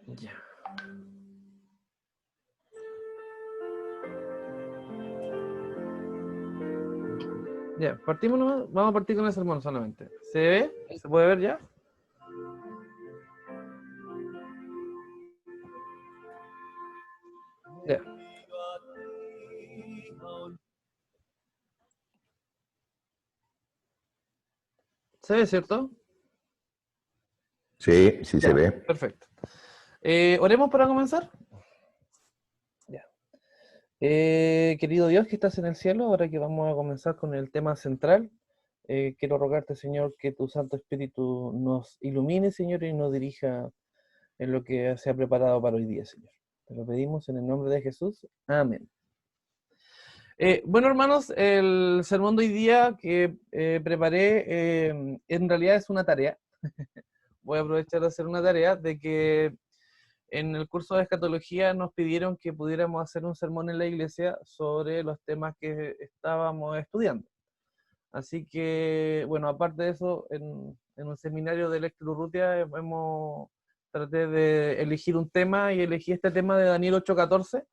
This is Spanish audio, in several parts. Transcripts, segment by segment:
Ya. Ya, partimos nomás. Vamos a partir con el sermón solamente. ¿Se ve? ¿Se puede ver ya? Ya. ¿Se ve, cierto? Sí, sí se Ya, ve. perfecto. ¿Oremos para comenzar? Ya. Querido Dios que estás en el cielo, ahora que vamos a comenzar con el tema central, quiero rogarte, Señor, que tu Santo Espíritu nos ilumine, Señor, y nos dirija en lo que se ha preparado para hoy día, Señor. Te lo pedimos en el nombre de Jesús. Amén. Bueno, hermanos, el sermón de hoy día que preparé en realidad es una tarea. Voy a aprovechar de hacer una tarea de que en el curso de escatología nos pidieron que pudiéramos hacer un sermón en la iglesia sobre los temas que estábamos estudiando. Así que, bueno, aparte de eso, en un seminario de Lectura Urrutia traté de elegir un tema y elegí este tema de Daniel 8:14,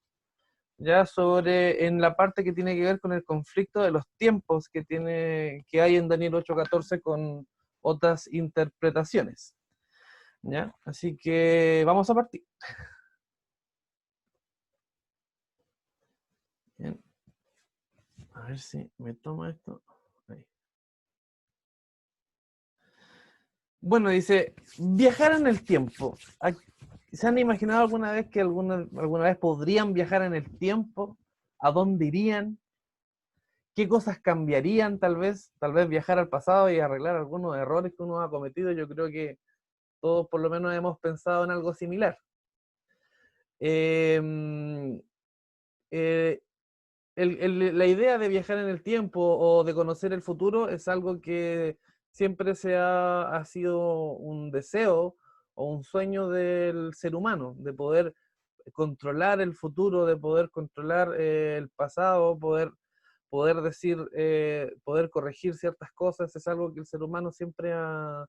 ya sobre, en la parte que tiene que ver con el conflicto de los tiempos que hay en Daniel 8:14 con otras interpretaciones. ¿Ya? Así que vamos a partir. Bien. A ver si me toma esto. Ahí. Bueno, dice, viajar en el tiempo. ¿Se han imaginado alguna vez que alguna vez podrían viajar en el tiempo? ¿A dónde irían? ¿Qué cosas cambiarían tal vez? Tal vez viajar al pasado y arreglar algunos errores que uno ha cometido. Yo creo que todos por lo menos hemos pensado en algo similar. Eh, eh, la idea de viajar en el tiempo o de conocer el futuro es algo que siempre ha sido un deseo o un sueño del ser humano, de poder controlar el futuro, de poder controlar el pasado, poder decir, poder corregir ciertas cosas, es algo que el ser humano siempre ha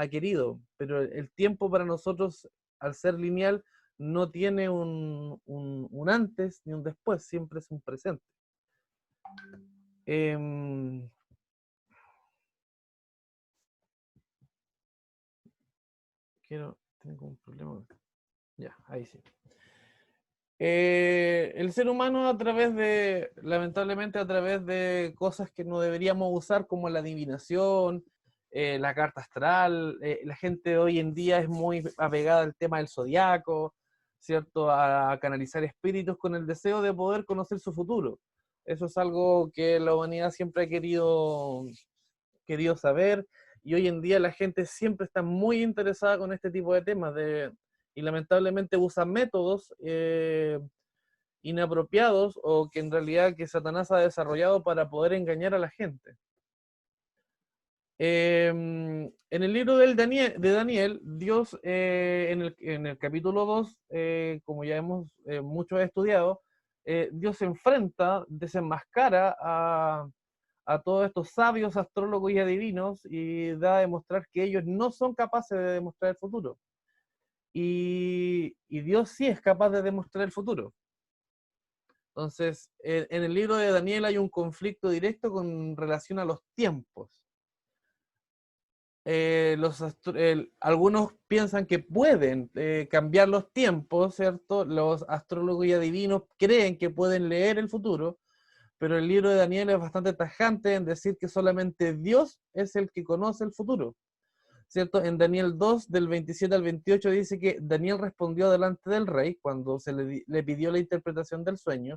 querido, pero el tiempo para nosotros, al ser lineal, no tiene un antes ni un después, siempre es un presente. Em, tengo un problema. Ya, ahí sí. El ser humano lamentablemente a través de cosas que no deberíamos usar como la adivinación, la carta astral, la gente hoy en día es muy apegada al tema del zodiaco, ¿cierto? A canalizar espíritus con el deseo de poder conocer su futuro. Eso es algo que la humanidad siempre ha querido saber, y hoy en día la gente siempre está muy interesada con este tipo de temas y lamentablemente usan métodos inapropiados o que en realidad que Satanás ha desarrollado para poder engañar a la gente. En el libro de Daniel, Dios en el capítulo 2, como ya hemos mucho estudiado, Dios se enfrenta, desenmascara a todos estos sabios, astrólogos y adivinos y da a demostrar que ellos no son capaces de demostrar el futuro. Y Dios sí es capaz de demostrar el futuro. Entonces, en el libro de Daniel hay un conflicto directo con relación a los tiempos. Algunos piensan que pueden cambiar los tiempos, ¿cierto? Los astrólogos y adivinos creen que pueden leer el futuro, pero el libro de Daniel es bastante tajante en decir que solamente Dios es el que conoce el futuro, ¿cierto? En Daniel 2, del 27 al 28, dice que Daniel respondió delante del rey cuando le pidió la interpretación del sueño,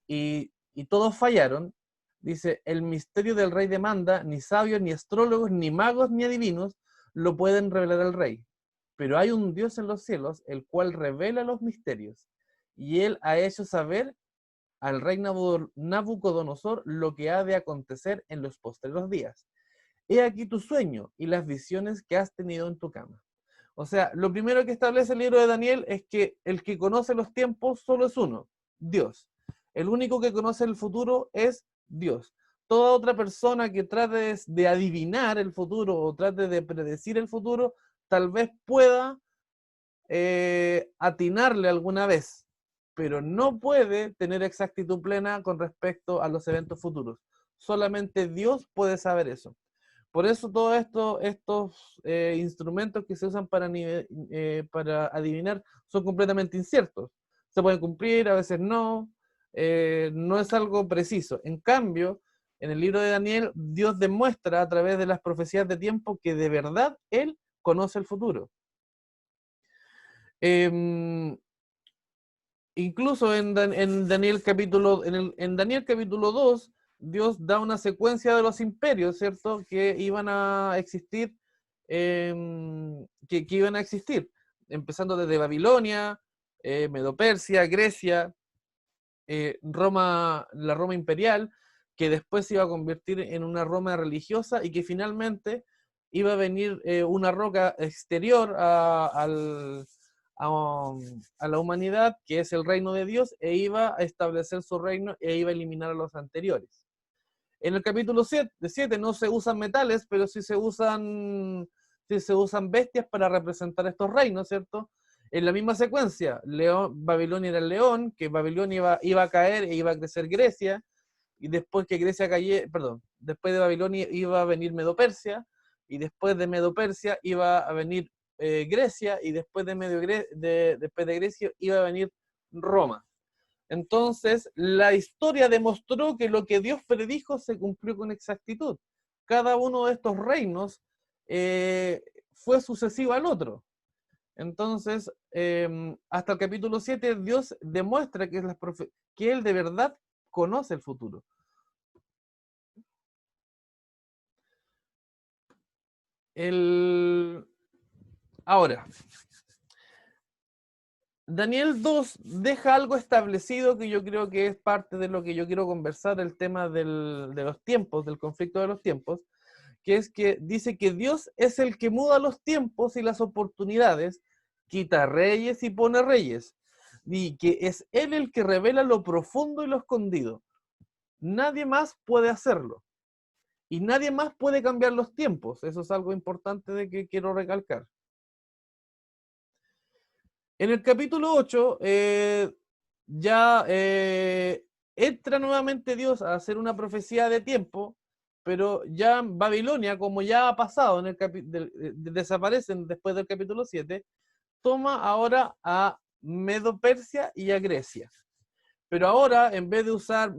y todos fallaron. Dice, el misterio del rey demanda, ni sabios, ni astrólogos, ni magos, ni adivinos lo pueden revelar al rey. Pero hay un Dios en los cielos, el cual revela los misterios, y él ha hecho saber al rey Nabucodonosor lo que ha de acontecer en los postreros días. He aquí tu sueño y las visiones que has tenido en tu cama. O sea, lo primero que establece el libro de Daniel es que el que conoce los tiempos solo es uno, Dios. El único que conoce el futuro es Dios. Toda otra persona que trate de adivinar el futuro o trate de predecir el futuro, tal vez pueda atinarle alguna vez, pero no puede tener exactitud plena con respecto a los eventos futuros. Solamente Dios puede saber eso. Por eso todos estos instrumentos que se usan para adivinar son completamente inciertos. Se pueden cumplir, a veces no. No es algo preciso. En cambio, en el libro de Daniel, Dios demuestra a través de las profecías de tiempo que de verdad Él conoce el futuro. Incluso en Daniel capítulo 2, Dios da una secuencia de los imperios, ¿cierto? Que iban a existir, que iban a existir, empezando desde Babilonia, Medo-Persia, Grecia, Roma, la Roma imperial, que después se iba a convertir en una Roma religiosa y que finalmente iba a venir una roca exterior a la humanidad, que es el reino de Dios, e iba a establecer su reino e iba a eliminar a los anteriores. En el capítulo 7 no se usan metales, pero sí se usan bestias para representar estos reinos, ¿cierto? En la misma secuencia, Babilonia era el león, que Babilonia iba a caer e iba a crecer Grecia, y después que Grecia cayera, perdón, después de Babilonia iba a venir Medo-Persia, y después de Medo-Persia iba a venir Grecia, y después después de Grecia iba a venir Roma. Entonces, la historia demostró que lo que Dios predijo se cumplió con exactitud. Cada uno de estos reinos fue sucesivo al otro. Entonces, hasta el capítulo 7, Dios demuestra que Él de verdad conoce el futuro. Ahora, Daniel 2 deja algo establecido que yo creo que es parte de lo que yo quiero conversar, el tema de los tiempos, del conflicto de los tiempos, que es que dice que Dios es el que muda los tiempos y las oportunidades, quita reyes y pone reyes, y que es Él el que revela lo profundo y lo escondido. Nadie más puede hacerlo. Y nadie más puede cambiar los tiempos. Eso es algo importante de que quiero recalcar. En el capítulo 8, ya entra nuevamente Dios a hacer una profecía de tiempo, pero ya Babilonia, como ya ha pasado, desaparecen después del capítulo 7, toma ahora a Medo-Persia y a Grecia. Pero ahora, en vez de usar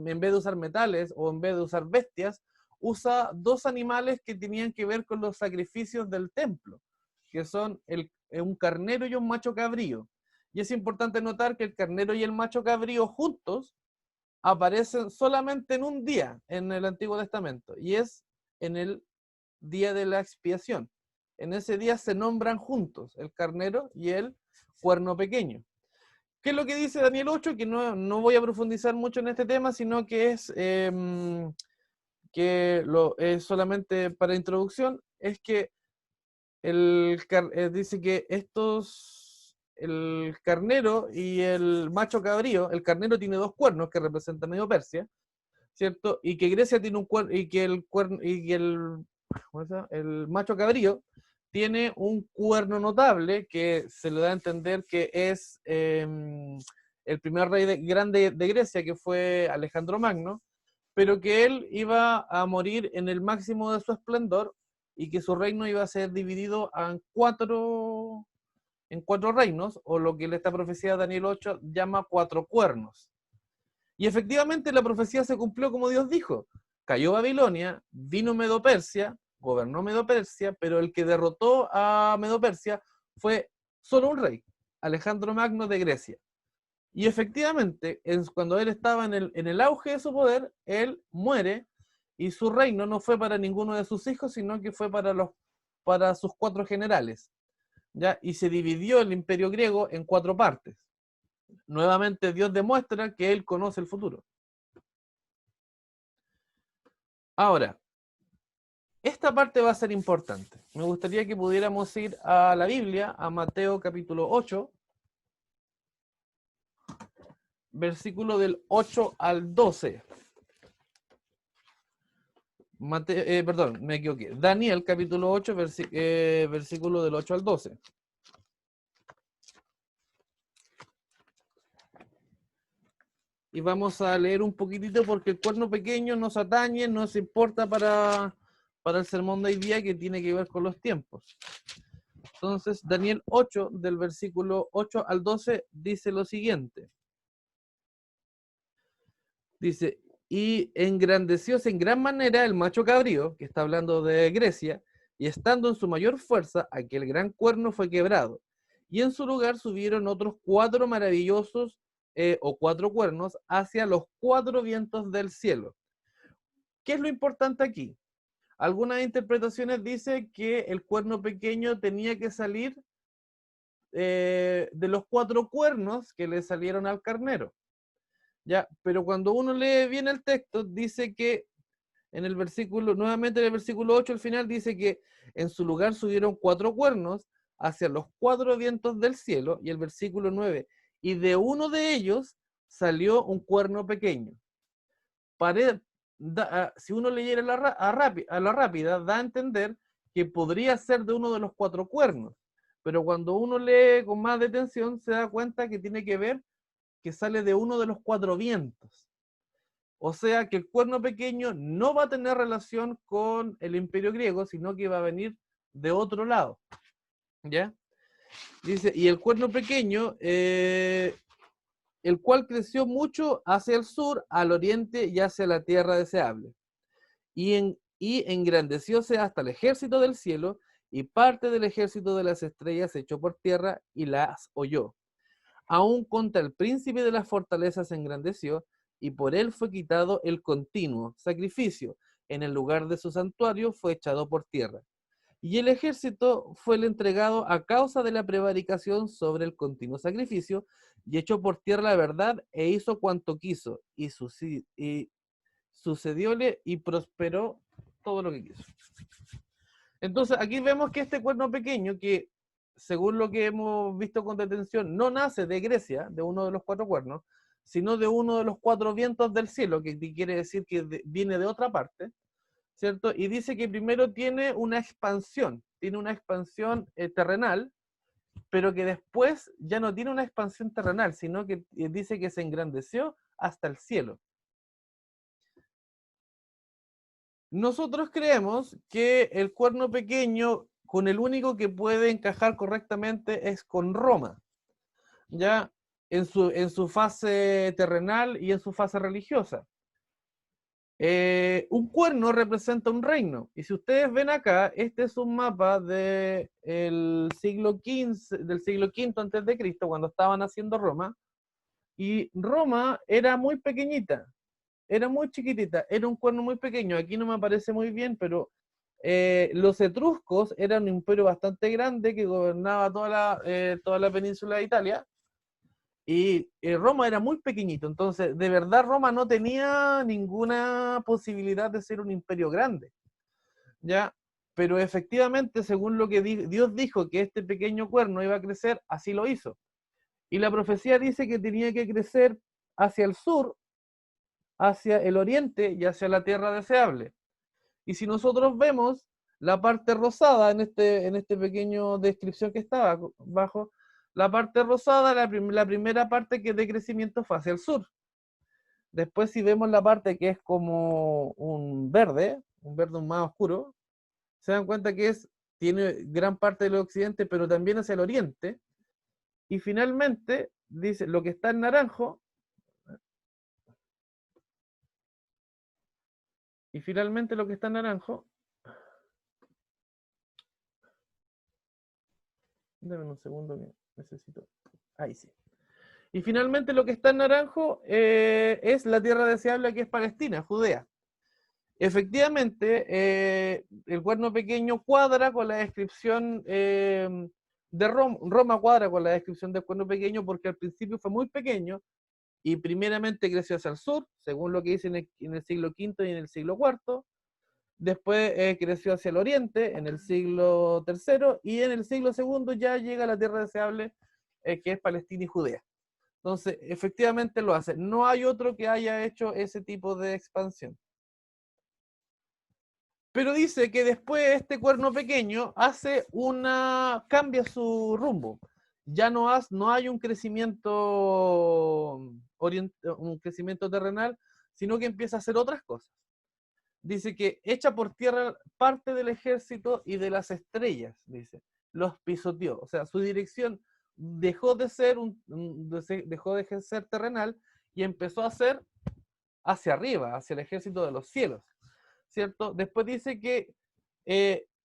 metales o en vez de usar bestias, usa dos animales que tenían que ver con los sacrificios del templo, que son un carnero y un macho cabrío. Y es importante notar que el carnero y el macho cabrío juntos aparecen solamente en un día en el Antiguo Testamento, y es en el día de la expiación. En ese día se nombran juntos el carnero y el cuerno pequeño. ¿Qué es lo que dice Daniel 8? Que no voy a profundizar mucho en este tema, sino que es es solamente para introducción, es que dice que el carnero y el macho cabrío, el carnero tiene dos cuernos que representan Medo-Persia, ¿cierto? Y que Grecia tiene un cuerno, y que el macho cabrío tiene un cuerno notable que se le da a entender que es el primer rey grande de Grecia, que fue Alejandro Magno, pero que él iba a morir en el máximo de su esplendor y que su reino iba a ser dividido en cuatro reinos, o lo que esta profecía de Daniel 8 llama cuatro cuernos. Y efectivamente la profecía se cumplió como Dios dijo. Cayó Babilonia, vino Medo-Persia, gobernó Medo-Persia, pero el que derrotó a Medo-Persia fue solo un rey, Alejandro Magno de Grecia. Y efectivamente, cuando él estaba en el auge de su poder, él muere y su reino no fue para ninguno de sus hijos, sino que fue para sus cuatro generales. ¿Ya? Y se dividió el imperio griego en cuatro partes. Nuevamente Dios demuestra que Él conoce el futuro. Ahora, esta parte va a ser importante. Me gustaría que pudiéramos ir a la Biblia, a Mateo capítulo 8, versículo del 8 al 12. Perdón, me equivoqué. Daniel capítulo 8, versículo del 8 al 12. y vamos a leer un poquitito porque el cuerno pequeño nos atañe, nos importa para el sermón de hoy día, que tiene que ver con los tiempos. Entonces, Daniel 8, del versículo 8 al 12, dice lo siguiente. Dice, y engrandecióse en gran manera el macho cabrío, que está hablando de Grecia, y estando en su mayor fuerza, aquel gran cuerno fue quebrado. Y en su lugar subieron otros 4 maravillosos o 4 cuernos hacia los 4 vientos del cielo. ¿Qué es lo importante aquí? Algunas interpretaciones dicen que el cuerno pequeño tenía que salir de los 4 cuernos que le salieron al carnero. ¿Ya? Pero cuando uno lee bien el texto, dice que en el versículo, nuevamente en el versículo 8 al final, dice que en su lugar subieron 4 cuernos hacia los 4 vientos del cielo, y el versículo 9, y de uno de ellos salió un cuerno pequeño. Si uno leyera a la rápida, da a entender que podría ser de uno de los 4 cuernos, pero cuando uno lee con más detención, se da cuenta que tiene que ver que sale de uno de los 4 vientos. O sea que el cuerno pequeño no va a tener relación con el imperio griego, sino que va a venir de otro lado. ¿Ya? Dice, y el cuerno pequeño, el cual creció mucho hacia el sur, al oriente y hacia la tierra deseable. Y engrandecióse hasta el ejército del cielo, y parte del ejército de las estrellas se echó por tierra y las holló. Aún contra el príncipe de las fortalezas se engrandeció, y por él fue quitado el continuo sacrificio. En el lugar de su santuario fue echado por tierra. Y el ejército fue el entregado a causa de la prevaricación sobre el continuo sacrificio, y echó por tierra la verdad, e hizo cuanto quiso, y sucedióle y prosperó todo lo que quiso. Entonces aquí vemos que este cuerno pequeño, que según lo que hemos visto con detención, no nace de Grecia, de uno de los 4 cuernos, sino de uno de los 4 vientos del cielo, que quiere decir que viene de otra parte, ¿cierto? Y dice que primero tiene una expansión terrenal, pero que después ya no tiene una expansión terrenal, sino que dice que se engrandeció hasta el cielo. Nosotros creemos que el cuerno pequeño, con el único que puede encajar correctamente, es con Roma, ya en su fase terrenal y en su fase religiosa. Un cuerno representa un reino, y si ustedes ven acá, este es un mapa del siglo V antes de Cristo, cuando estaban haciendo Roma, y Roma era muy pequeñita, era muy chiquitita, era un cuerno muy pequeño. Aquí no me aparece muy bien, pero los etruscos eran un imperio bastante grande que gobernaba toda la península de Italia, y Roma era muy pequeñito. Entonces, de verdad, Roma no tenía ninguna posibilidad de ser un imperio grande, ¿ya? Pero efectivamente, según lo que Dios dijo que este pequeño cuerno iba a crecer, así lo hizo. Y la profecía dice que tenía que crecer hacia el sur, hacia el oriente y hacia la tierra deseable. Y si nosotros vemos la parte rosada en este pequeño descripción que estaba abajo, la parte rosada, la primera parte que de crecimiento fue hacia el sur. Después, si vemos la parte que es como un verde más oscuro, se dan cuenta que tiene gran parte del occidente, pero también hacia el oriente. Y finalmente, dice, lo que está en naranjo, y finalmente lo que está en naranjo, dame un segundo que necesito, ahí sí. Y finalmente lo que está en naranjo es la tierra deseable, que es Palestina, Judea. Efectivamente, el cuerno pequeño cuadra con la descripción de Roma cuadra con la descripción del cuerno pequeño, porque al principio fue muy pequeño y primeramente creció hacia el sur, según lo que dice en el siglo V y en el siglo IV. Después creció hacia el oriente en el siglo III, y en el siglo II ya llega a la tierra deseable, que es Palestina y Judea. Entonces, efectivamente lo hace. No hay otro que haya hecho ese tipo de expansión. Pero dice que después este cuerno pequeño cambia su rumbo. Ya no hay un crecimiento un crecimiento terrenal, sino que empieza a hacer otras cosas. Dice que echa por tierra parte del ejército y de las estrellas, dice, los pisoteó. O sea, su dirección dejó de ser terrenal y empezó a ser hacia arriba, hacia el ejército de los cielos, ¿cierto? Después dice que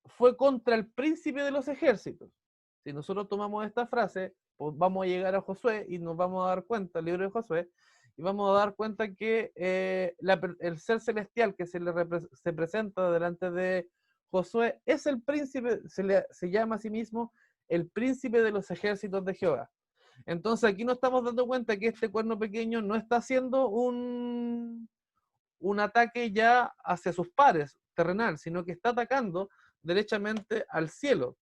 fue contra el príncipe de los ejércitos. Si nosotros tomamos esta frase, pues vamos a llegar a Josué y nos vamos a dar cuenta, el libro de Josué, y vamos a dar cuenta que el ser celestial que se presenta delante de Josué es el príncipe, se llama a sí mismo el príncipe de los ejércitos de Jehová. Entonces aquí nos estamos dando cuenta que este cuerno pequeño no está haciendo un ataque ya hacia sus pares terrenal, sino que está atacando derechamente al cielo.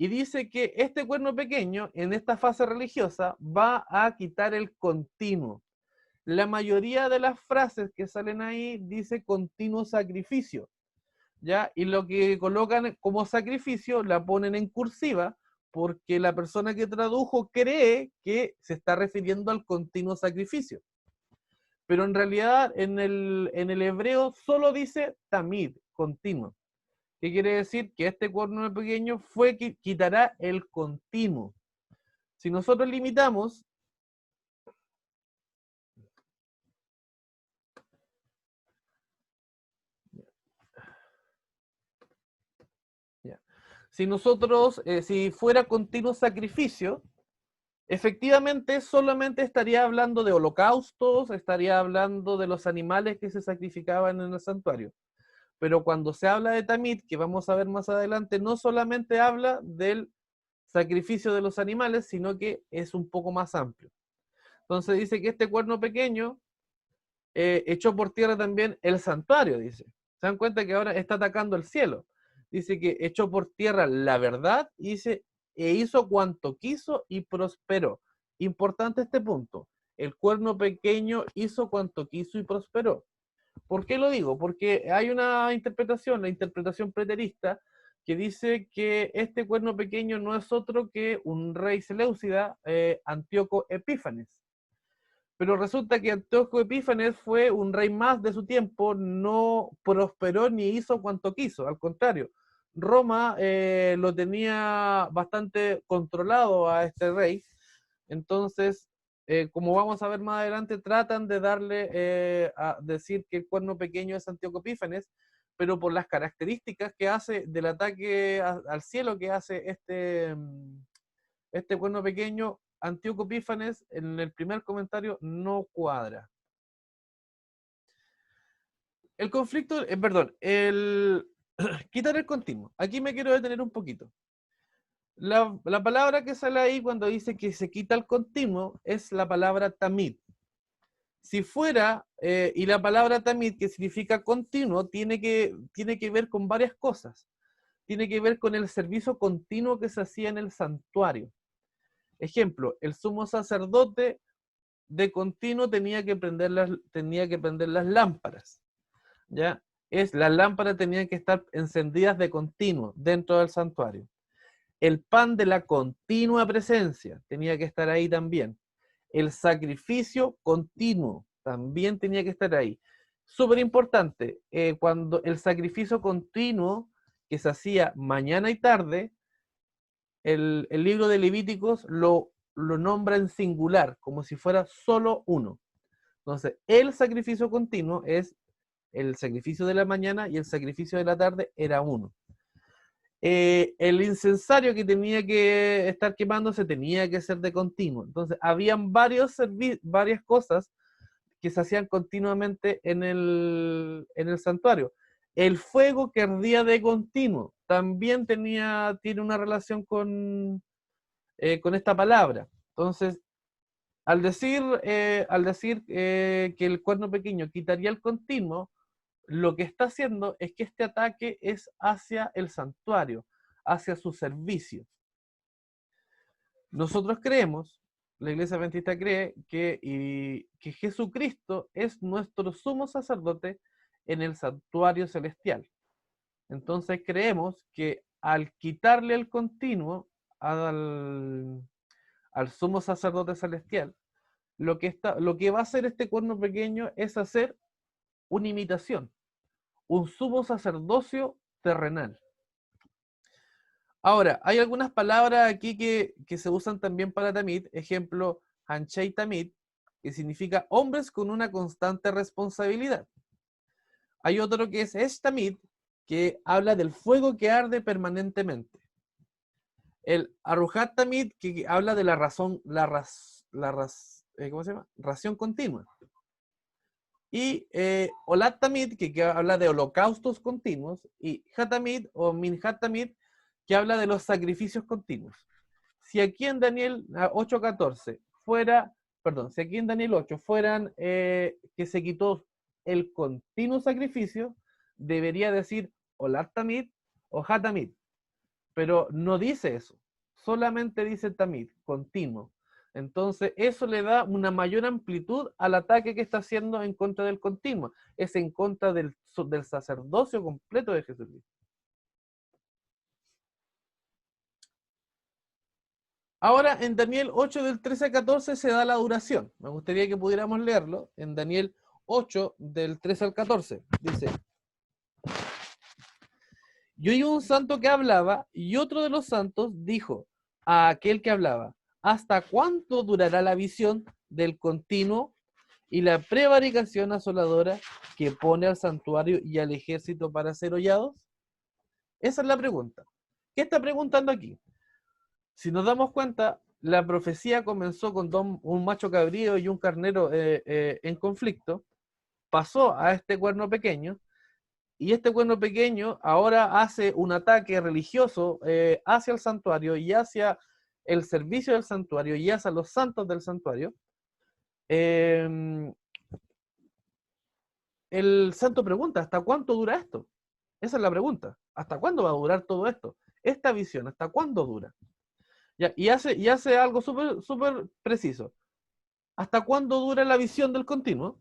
Y dice que este cuerno pequeño, en esta fase religiosa, va a quitar el continuo. La mayoría de las frases que salen ahí dice continuo sacrificio, ¿ya? Y lo que colocan como sacrificio la ponen en cursiva porque la persona que tradujo cree que se está refiriendo al continuo sacrificio. Pero en realidad en el hebreo solo dice tamid, continuo. ¿Qué quiere decir? Que este cuerno pequeño fue que quitará el continuo. Si nosotros limitamos, si nosotros, si fuera continuo sacrificio, efectivamente solamente estaría hablando de holocaustos, estaría hablando de los animales que se sacrificaban en el santuario. Pero cuando se habla de tamid, que vamos a ver más adelante, no solamente habla del sacrificio de los animales, sino que es un poco más amplio. Entonces dice que este cuerno pequeño echó por tierra también el santuario, dice. Se dan cuenta que ahora está atacando el cielo. Dice que echó por tierra la verdad, dice, e hizo cuanto quiso y prosperó. Importante este punto. El cuerno pequeño hizo cuanto quiso y prosperó. ¿Por qué lo digo? Porque hay una interpretación, la interpretación preterista, que dice que este cuerno pequeño no es otro que un rey seleucida, Antíoco Epífanes. Pero resulta que Antíoco Epífanes fue un rey más de su tiempo, no prosperó ni hizo cuanto quiso, al contrario. Roma lo tenía bastante controlado a este rey, entonces, como vamos a ver más adelante, tratan de darle a decir que el cuerno pequeño es Antíoco Epífanes, pero por las características que hace del ataque al cielo que hace este cuerno pequeño, Antíoco Epífanes, en el primer comentario, no cuadra. El conflicto, perdón, quitar el continuo. Aquí me quiero detener un poquito. La palabra que sale ahí cuando dice que se quita el continuo es la palabra tamid. Si fuera, y la palabra tamid, que significa continuo, tiene que ver con varias cosas. Tiene que ver con el servicio continuo que se hacía en el santuario. Ejemplo, el sumo sacerdote de continuo tenía que prender las lámparas, ¿ya? Las lámparas tenían que estar encendidas de continuo dentro del santuario. El pan de la continua presencia tenía que estar ahí también. El sacrificio continuo también tenía que estar ahí. Súper importante, cuando el sacrificio continuo que se hacía mañana y tarde, el libro de Levíticos lo nombra en singular, como si fuera solo uno. Entonces, el sacrificio continuo es el sacrificio de la mañana y el sacrificio de la tarde era uno. El incensario que tenía que estar quemándose tenía que ser de continuo. Entonces, habían varias cosas que se hacían continuamente en el santuario. El fuego que ardía de continuo también tiene una relación con esta palabra. Entonces, al decir que el cuerno pequeño quitaría el continuo, lo que está haciendo es que este ataque es hacia el santuario, hacia su servicio. Nosotros creemos, la Iglesia Adventista cree que Jesucristo es nuestro sumo sacerdote en el santuario celestial. Entonces creemos que al quitarle el continuo al sumo sacerdote celestial, lo que va a hacer este cuerno pequeño es hacer una imitación, un sumo sacerdocio terrenal. Ahora, hay algunas palabras aquí que se usan también para Tamid, ejemplo, Hanchei Tamid, que significa hombres con una constante responsabilidad. Hay otro que es Estamid, que habla del fuego que arde permanentemente. El Arujat Tamid, que habla de la razón, ¿cómo se llama? Ración continua. Y Olat Tamid, que habla de holocaustos continuos, y Hatamid o Minhat Tamid, que habla de los sacrificios continuos. Si aquí en Daniel 8:14 fuera, perdón, si aquí en Daniel 8 fueran que se quitó el continuo sacrificio, debería decir Olat Tamid o Hatamid, pero no dice eso, solamente dice Tamid, continuo. Entonces, eso le da una mayor amplitud al ataque que está haciendo en contra del continuo. Es en contra del sacerdocio completo de Jesucristo. Ahora, en Daniel 8, del 13 al 14, se da la duración. Me gustaría que pudiéramos leerlo. En Daniel 8, del 13 al 14, dice: yo oí un santo que hablaba, y otro de los santos dijo a aquel que hablaba: ¿hasta cuánto durará la visión del continuo y la prevaricación asoladora que pone al santuario y al ejército para ser hollados? Esa es la pregunta. ¿Qué está preguntando aquí? Si nos damos cuenta, la profecía comenzó con un macho cabrío y un carnero en conflicto, pasó a este cuerno pequeño, y este cuerno pequeño ahora hace un ataque religioso hacia el santuario y hacia el servicio del santuario y hacia los santos del santuario. El santo pregunta: ¿hasta cuánto dura esto? Esa es la pregunta. ¿Hasta cuándo va a durar todo esto? Esta visión, ¿hasta cuándo dura? Y hace algo súper preciso. ¿Hasta cuándo dura la visión del continuo?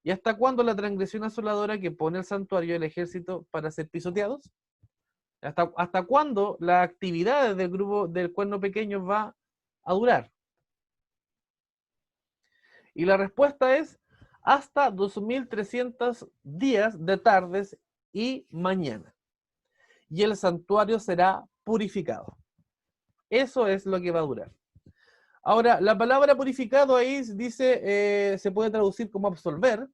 ¿Y hasta cuándo la transgresión asoladora que pone el santuario y el ejército para ser pisoteados? ¿Hasta cuándo las actividades del grupo del cuerno pequeño va a durar? Y la respuesta es hasta 2300 días de tardes y mañana. Y el santuario será purificado. Eso es lo que va a durar. Ahora, la palabra purificado ahí dice, se puede traducir como absolver,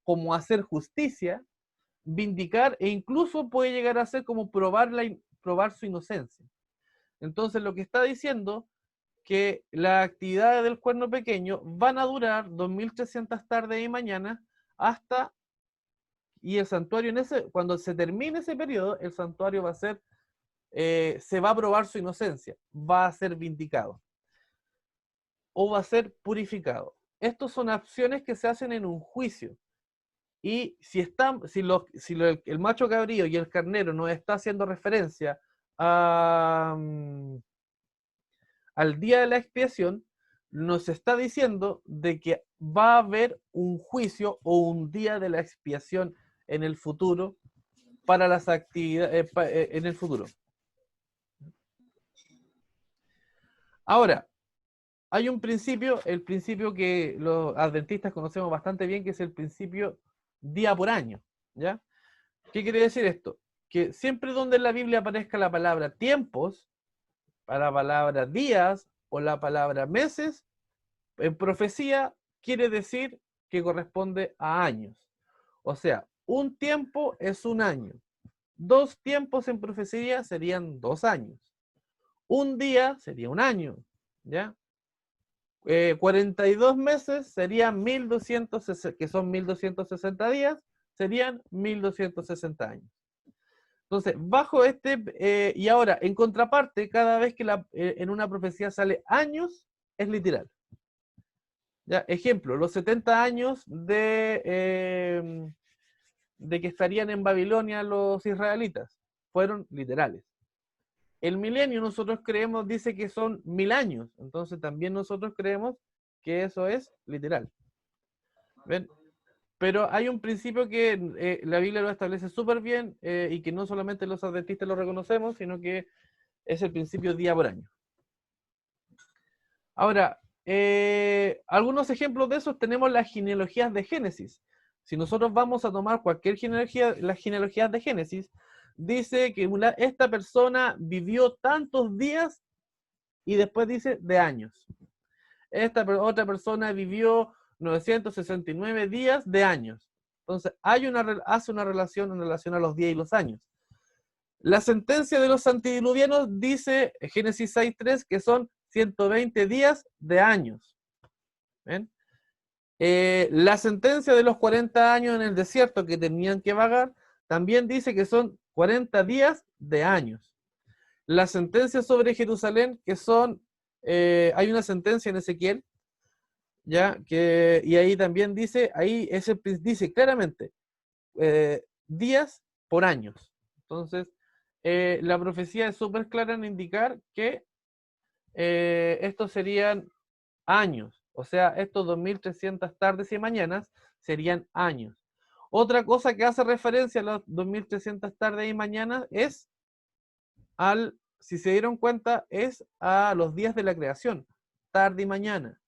como hacer justicia, vindicar, e incluso puede llegar a ser como probar su inocencia. Entonces, lo que está diciendo que las actividades del cuerno pequeño van a durar 2300 tardes y mañana hasta, y el santuario cuando se termine ese periodo, el santuario va a ser, se va a probar su inocencia, va a ser vindicado o va a ser purificado. Estas son acciones que se hacen en un juicio. Y el macho cabrío y el carnero no está haciendo referencia al día de la expiación, nos está diciendo de que va a haber un juicio o un día de la expiación en el futuro para las actividades en el futuro. Ahora, hay un principio, el principio que los adventistas conocemos bastante bien, que es el principio día por año, ¿ya? ¿Qué quiere decir esto? Que siempre donde en la Biblia aparezca la palabra tiempos, la palabra días o la palabra meses, en profecía quiere decir que corresponde a años. O sea, un tiempo es un año. 2 tiempos en profecía serían 2 años. Un día sería un año, ¿ya? 42 meses serían 1260, que son 1260 días, serían 1260 años. Entonces, bajo y ahora, en contraparte, cada vez que en una profecía sale años, es literal. ¿Ya? Ejemplo, los 70 años de que estarían en Babilonia los israelitas fueron literales. El milenio nosotros creemos, dice que son 1000 años, entonces también nosotros creemos que eso es literal. ¿Ven? Pero hay un principio que la Biblia lo establece súper bien y que no solamente los adventistas lo reconocemos, sino que es el principio día por año. Ahora, algunos ejemplos de esos tenemos las genealogías de Génesis. Si nosotros vamos a tomar cualquier genealogía, las genealogías de Génesis, dice que esta persona vivió tantos días y después dice de años. Esta otra persona vivió 969 días de años. Entonces, hace una relación en relación a los días y los años. La sentencia de los antediluvianos dice, Génesis 6.3, que son 120 días de años. ¿Ven? La sentencia de los 40 años en el desierto que tenían que vagar, también dice que son 40 días de años. La sentencia sobre Jerusalén, que son, hay una sentencia en Ezequiel, ¿ya? Y ahí también dice, dice claramente, días por años. Entonces, la profecía es súper clara en indicar que estos serían años. O sea, estos 2300 tardes y mañanas serían años. Otra cosa que hace referencia a las 2300 tardes y mañanas es si se dieron cuenta, es a los días de la creación. Tarde y mañana,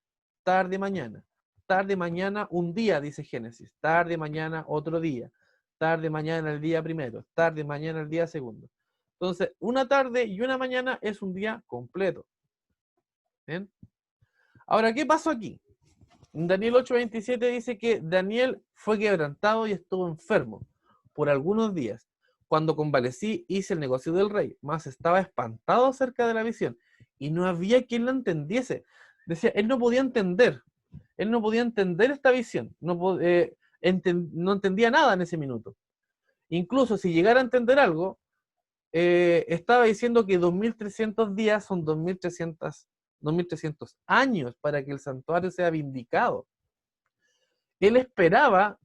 tarde y mañana, tarde y mañana un día, dice Génesis. Tarde y mañana otro día. Tarde y mañana el día primero. Tarde y mañana el día segundo. Entonces, una tarde y una mañana es un día completo. ¿Bien? Ahora, ¿qué pasó aquí? Daniel 8:27 dice que Daniel fue quebrantado y estuvo enfermo por algunos días. Cuando convalecí, hice el negocio del rey, mas estaba espantado acerca de la visión y no había quien la entendiese. Decía, él no podía entender esta visión, no entendía nada en ese minuto. Incluso si llegara a entender algo, estaba diciendo que 2300 días son 2300 años para que el santuario sea vindicado. Él esperaba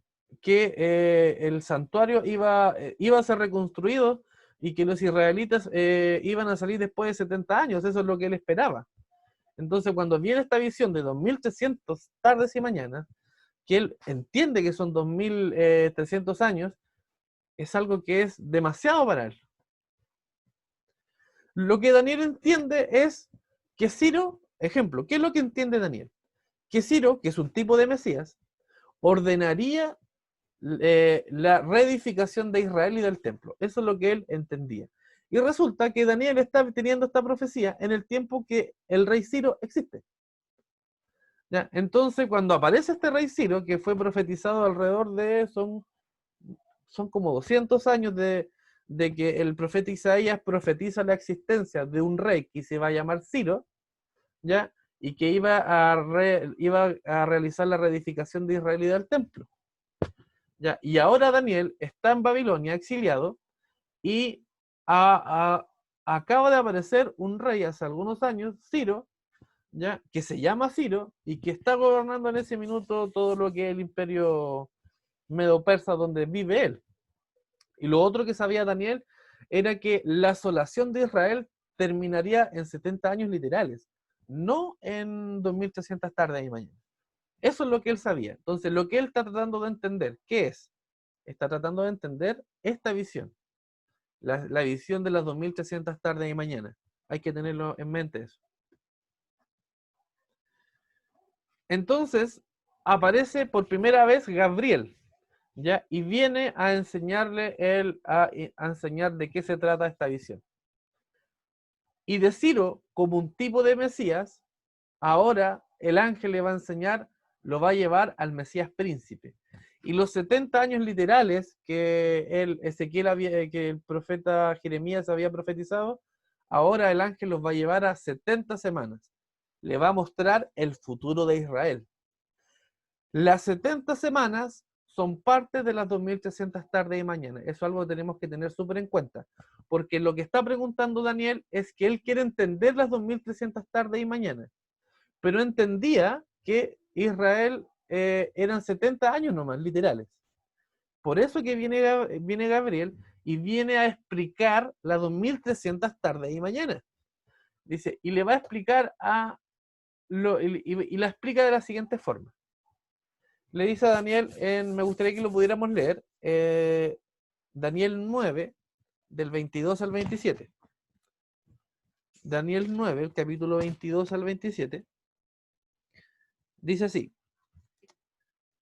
que el santuario iba a ser reconstruido y que los israelitas iban a salir después de 70 años. Eso es lo que él esperaba. Entonces, cuando viene esta visión de 2300 tardes y mañanas, que él entiende que son 2300 años, es algo que es demasiado para él. Lo que Daniel entiende es que Ciro, ejemplo, ¿qué es lo que entiende Daniel? Que Ciro, que es un tipo de Mesías, ordenaría la reedificación de Israel y del templo. Eso es lo que él entendía. Y resulta que Daniel está teniendo esta profecía en el tiempo que el rey Ciro existe. ¿Ya? Entonces, cuando aparece este rey Ciro, que fue profetizado alrededor de, son como 200 años de que el profeta Isaías profetiza la existencia de un rey que se va a llamar Ciro, ¿ya? Y que iba a realizar la reedificación de Israel y del templo. ¿Ya? Y ahora Daniel está en Babilonia, exiliado, y acaba de aparecer un rey hace algunos años, Ciro, ¿ya? Que se llama Ciro, y que está gobernando en ese minuto todo lo que es el imperio medo-persa donde vive él. Y lo otro que sabía Daniel era que la asolación de Israel terminaría en 70 años literales, no en 2300 tardes y mañana. Eso es lo que él sabía. Entonces, lo que él está tratando de entender, ¿qué es? Está tratando de entender esta visión, la visión de las 2300 tardes y mañana. Hay que tenerlo en mente eso. Entonces, aparece por primera vez Gabriel, ¿ya? Y viene a enseñarle a enseñar de qué se trata esta visión. Y de Ciro, como un tipo de Mesías, ahora el ángel le va a enseñar, lo va a llevar al Mesías príncipe. Y los 70 años literales que que el profeta Jeremías había profetizado, ahora el ángel los va a llevar a 70 semanas. Le va a mostrar el futuro de Israel. Las 70 semanas son parte de las 2300 tardes y mañana. Eso es algo que tenemos que tener súper en cuenta. Porque lo que está preguntando Daniel es que él quiere entender las 2300 tardes y mañana. Pero entendía que Israel eran 70 años nomás, literales. Por eso que viene Gabriel y viene a explicar las 2300 tardes y mañana. Dice, y le va a explicar y la explica de la siguiente forma. Le dice a Daniel, me gustaría que lo pudiéramos leer, Daniel 9, del 22 al 27. Daniel 9, el capítulo 22 al 27. Dice así: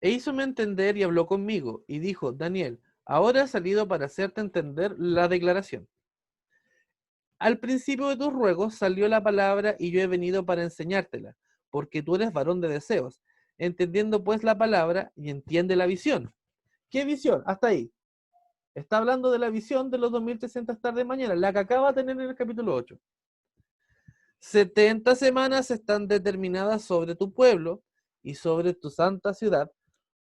e hízome entender y habló conmigo, y dijo: Daniel, ahora he salido para hacerte entender la declaración. Al principio de tus ruegos salió la palabra, y yo he venido para enseñártela, porque tú eres varón de deseos. Entendiendo pues la palabra, y entiende la visión. ¿Qué visión? Hasta ahí. Está hablando de la visión de los 2300 tardes de mañana, la que acaba de tener en el capítulo 8. 70 semanas están determinadas sobre tu pueblo y sobre tu santa ciudad,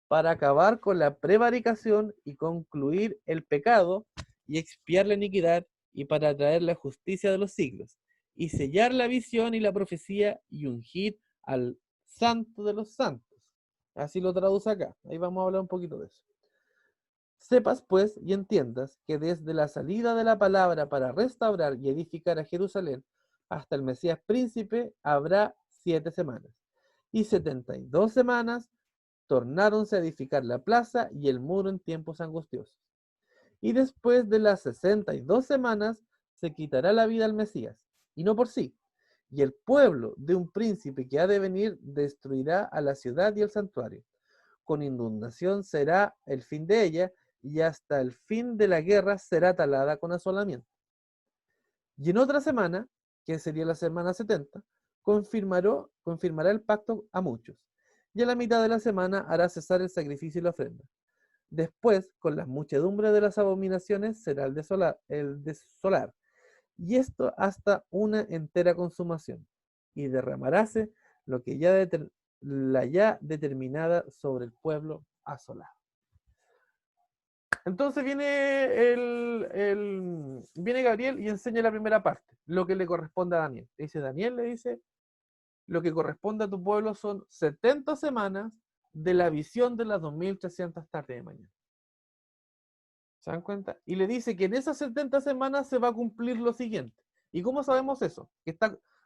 para acabar con la prevaricación y concluir el pecado y expiar la iniquidad, y para traer la justicia de los siglos, y sellar la visión y la profecía, y ungir al santo de los santos. Así lo traduce acá. Ahí vamos a hablar un poquito de eso. Sepas pues y entiendas que desde la salida de la palabra para restaurar y edificar a Jerusalén hasta el Mesías príncipe habrá 7 semanas. Y 72 semanas tornáronse a edificar la plaza y el muro en tiempos angustiosos. Y después de las 62 semanas se quitará la vida al Mesías, y no por sí. Y el pueblo de un príncipe que ha de venir destruirá a la ciudad y el santuario. Con inundación será el fin de ella, y hasta el fin de la guerra será talada con asolamiento. Y en otra semana, que sería la semana 70, confirmará el pacto a muchos. Y a la mitad de la semana hará cesar el sacrificio y la ofrenda. Después, con las muchedumbres de las abominaciones, será el desolar. Y esto hasta una entera consumación. Y derramaráse lo que la ya determinada sobre el pueblo asolado. Entonces viene Gabriel y enseña la primera parte, lo que le corresponde a Daniel. Daniel le dice, lo que corresponde a tu pueblo son 70 semanas de la visión de las 2300 tardes de mañana. ¿Se dan cuenta? Y le dice que en esas 70 semanas se va a cumplir lo siguiente. ¿Y cómo sabemos eso? Que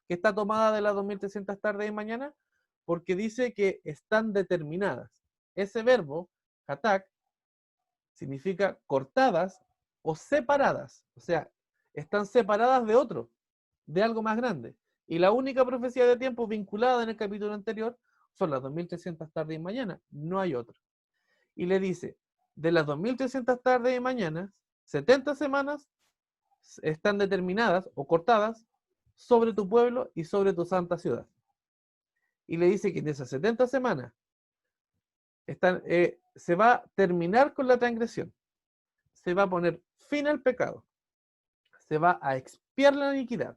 está tomada de las 2300 tardes de mañana, porque dice que están determinadas. Ese verbo, hatak, significa cortadas o separadas. O sea, están separadas de otro, de algo más grande. Y la única profecía de tiempo vinculada en el capítulo anterior son las 2300 tardes y mañana. No hay otra. Y le dice, de las 2300 tardes y mañana, 70 semanas están determinadas o cortadas sobre tu pueblo y sobre tu santa ciudad. Y le dice que en esas 70 semanas se va a terminar con la transgresión. Se va a poner fin al pecado. Se va a expiar la iniquidad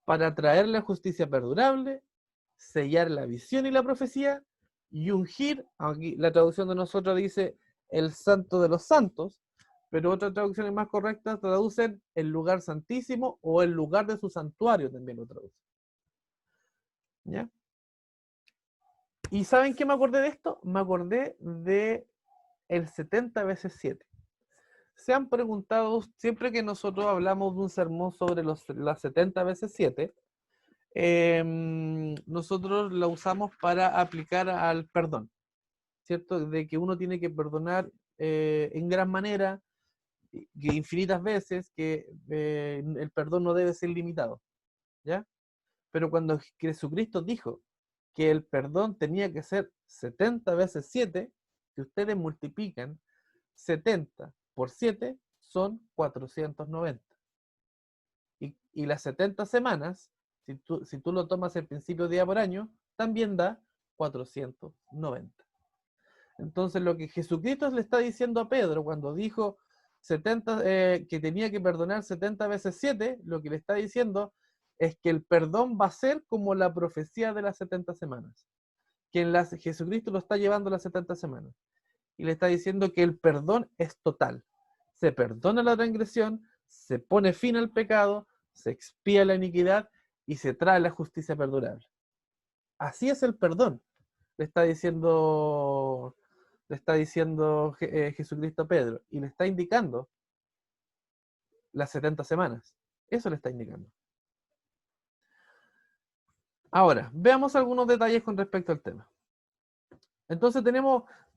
para traer la justicia perdurable, sellar la visión y la profecía, y ungir, aquí la traducción de nosotros dice el santo de los santos, pero otras traducciones más correctas traducen el lugar santísimo o el lugar de su santuario, también lo traducen. ¿Ya? ¿Y saben qué me acordé de esto? Me acordé de el 70 veces 7. Se han preguntado, siempre que nosotros hablamos de un sermón sobre las 70 veces 7, nosotros la usamos para aplicar al perdón, ¿cierto? De que uno tiene que perdonar en gran manera, que infinitas veces, que el perdón no debe ser limitado, ¿ya? Pero cuando Jesucristo dijo que el perdón tenía que ser 70 veces 7, que ustedes multiplican 70 por 7 son 490. Y las 70 semanas, si tú lo tomas el principio día por año, también da 490. Entonces lo que Jesucristo le está diciendo a Pedro cuando dijo 70, que tenía que perdonar 70 veces 7, lo que le está diciendo es que el perdón va a ser como la profecía de las 70 semanas. Que Jesucristo lo está llevando las 70 semanas. Y le está diciendo que el perdón es total. Se perdona la transgresión, se pone fin al pecado, se expía la iniquidad y se trae la justicia perdurable. Así es el perdón, le está diciendo Jesucristo a Pedro, y le está indicando las 70 semanas. Eso le está indicando. Ahora, veamos algunos detalles con respecto al tema. Entonces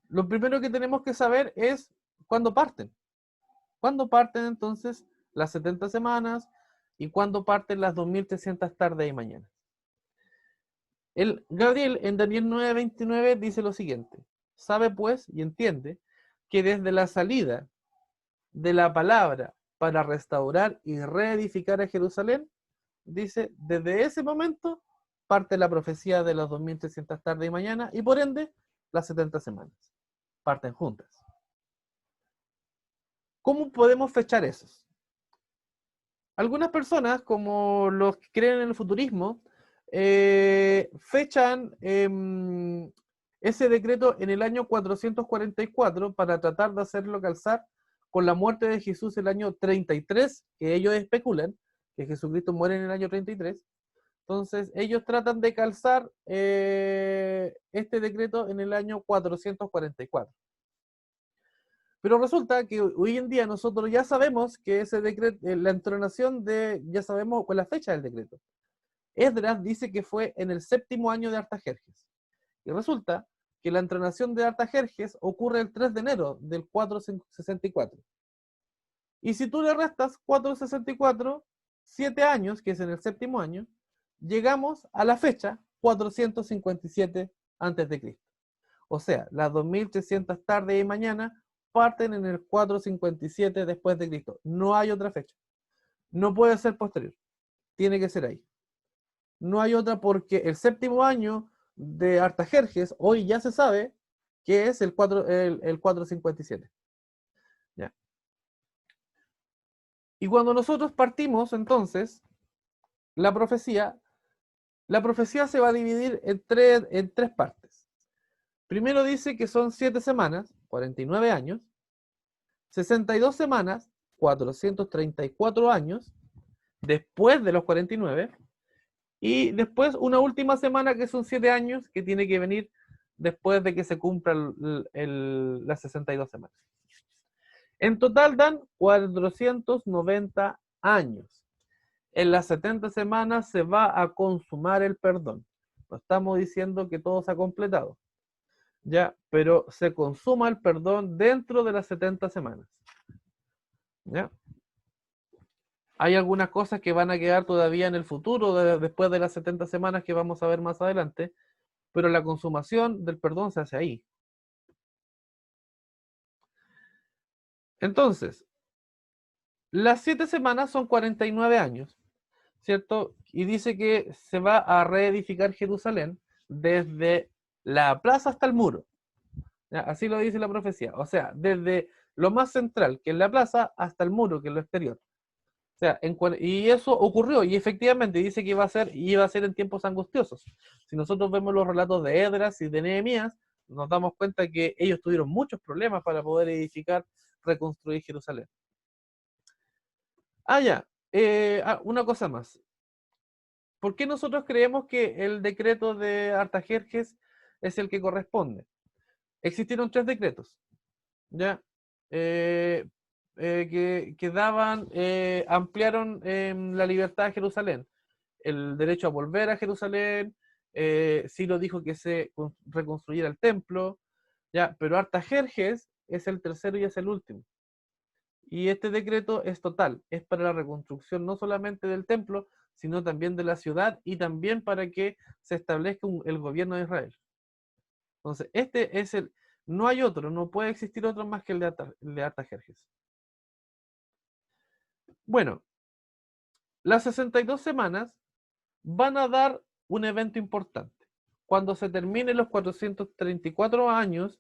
lo primero que tenemos que saber es cuándo parten. ¿Cuándo parten entonces las 70 semanas y cuándo parten las 2300 tardes y mañanas? El Gabriel en Daniel 9:29 dice lo siguiente: sabe pues y entiende que desde la salida de la palabra para restaurar y reedificar a Jerusalén, dice, desde ese momento parte la profecía de las 2300 tarde y mañana, y por ende las 70 semanas parten juntas. ¿Cómo podemos fechar eso? Algunas personas, como los que creen en el futurismo, fechan ese decreto en el año 444 para tratar de hacerlo calzar con la muerte de Jesús el año 33, que ellos especulan que Jesucristo muere en el año 33. Entonces, ellos tratan de calzar este decreto en el año 444. Pero resulta que hoy en día nosotros ya sabemos que ese decreto, la entronación ya sabemos cuál es la fecha del decreto. Esdras dice que fue en el 7º año de Artajerjes. Y resulta que la entronación de Artajerjes ocurre el 3 de enero del 464. Y si tú le restas 464, 7 años, que es en el 7º año, llegamos a la fecha 457 a.C. O sea, las 2300 tarde y mañana parten en el 457 después de Cristo. No hay otra fecha. No puede ser posterior. Tiene que ser ahí. No hay otra porque el 7º año de Artajerjes hoy ya se sabe que es el 457. ¿Ya? Y cuando nosotros partimos, entonces, la profecía se va a dividir en tres partes. Primero dice que son 7 semanas, 49 años, 62 semanas, 434 años, después de los 49, y después una última semana que son 7 años, que tiene que venir después de que se cumplan las 62 semanas. En total dan 490 años. En las 70 semanas se va a consumar el perdón. No estamos diciendo que todo se ha completado, ¿ya? Pero se consuma el perdón dentro de las 70 semanas. ¿Ya? Hay algunas cosas que van a quedar todavía en el futuro, después de las 70 semanas que vamos a ver más adelante, pero la consumación del perdón se hace ahí. Entonces, las 7 semanas son 49 años, ¿cierto? Y dice que se va a reedificar Jerusalén desde la plaza hasta el muro. ¿Ya? Así lo dice la profecía. O sea, desde lo más central, que es la plaza, hasta el muro, que es lo exterior. O sea, y eso ocurrió, y efectivamente dice que iba a ser en tiempos angustiosos. Si nosotros vemos los relatos de Esdras y de Nehemías, nos damos cuenta que ellos tuvieron muchos problemas para poder edificar, reconstruir Jerusalén. Ya, una cosa más. ¿Por qué nosotros creemos que el decreto de Artajerjes es el que corresponde? Existieron 3 decretos, ¿ya? Ampliaron la libertad de Jerusalén, el derecho a volver a Jerusalén. Ciro dijo que se reconstruyera el templo, ¿ya? Pero Artajerjes es el tercero y es el último. Y este decreto es total, es para la reconstrucción no solamente del templo, sino también de la ciudad y también para que se establezca el gobierno de Israel. Entonces, este es no hay otro, no puede existir otro más que el de Artajerjes. Bueno, las 62 semanas van a dar un evento importante. Cuando se terminen los 434 años,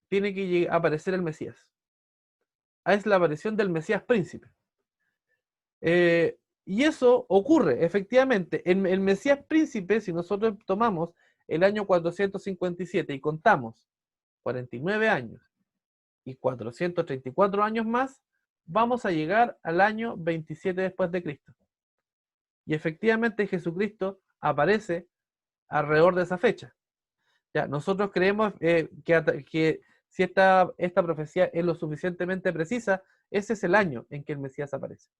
tiene que aparecer el Mesías. Es la aparición del Mesías príncipe. Y eso ocurre, efectivamente. El Mesías príncipe, si nosotros tomamos el año 457 y contamos 49 años y 434 años más, vamos a llegar al año 27 después de Cristo. Y efectivamente Jesucristo aparece alrededor de esa fecha. Ya, nosotros creemos que si esta profecía es lo suficientemente precisa, ese es el año en que el Mesías aparece.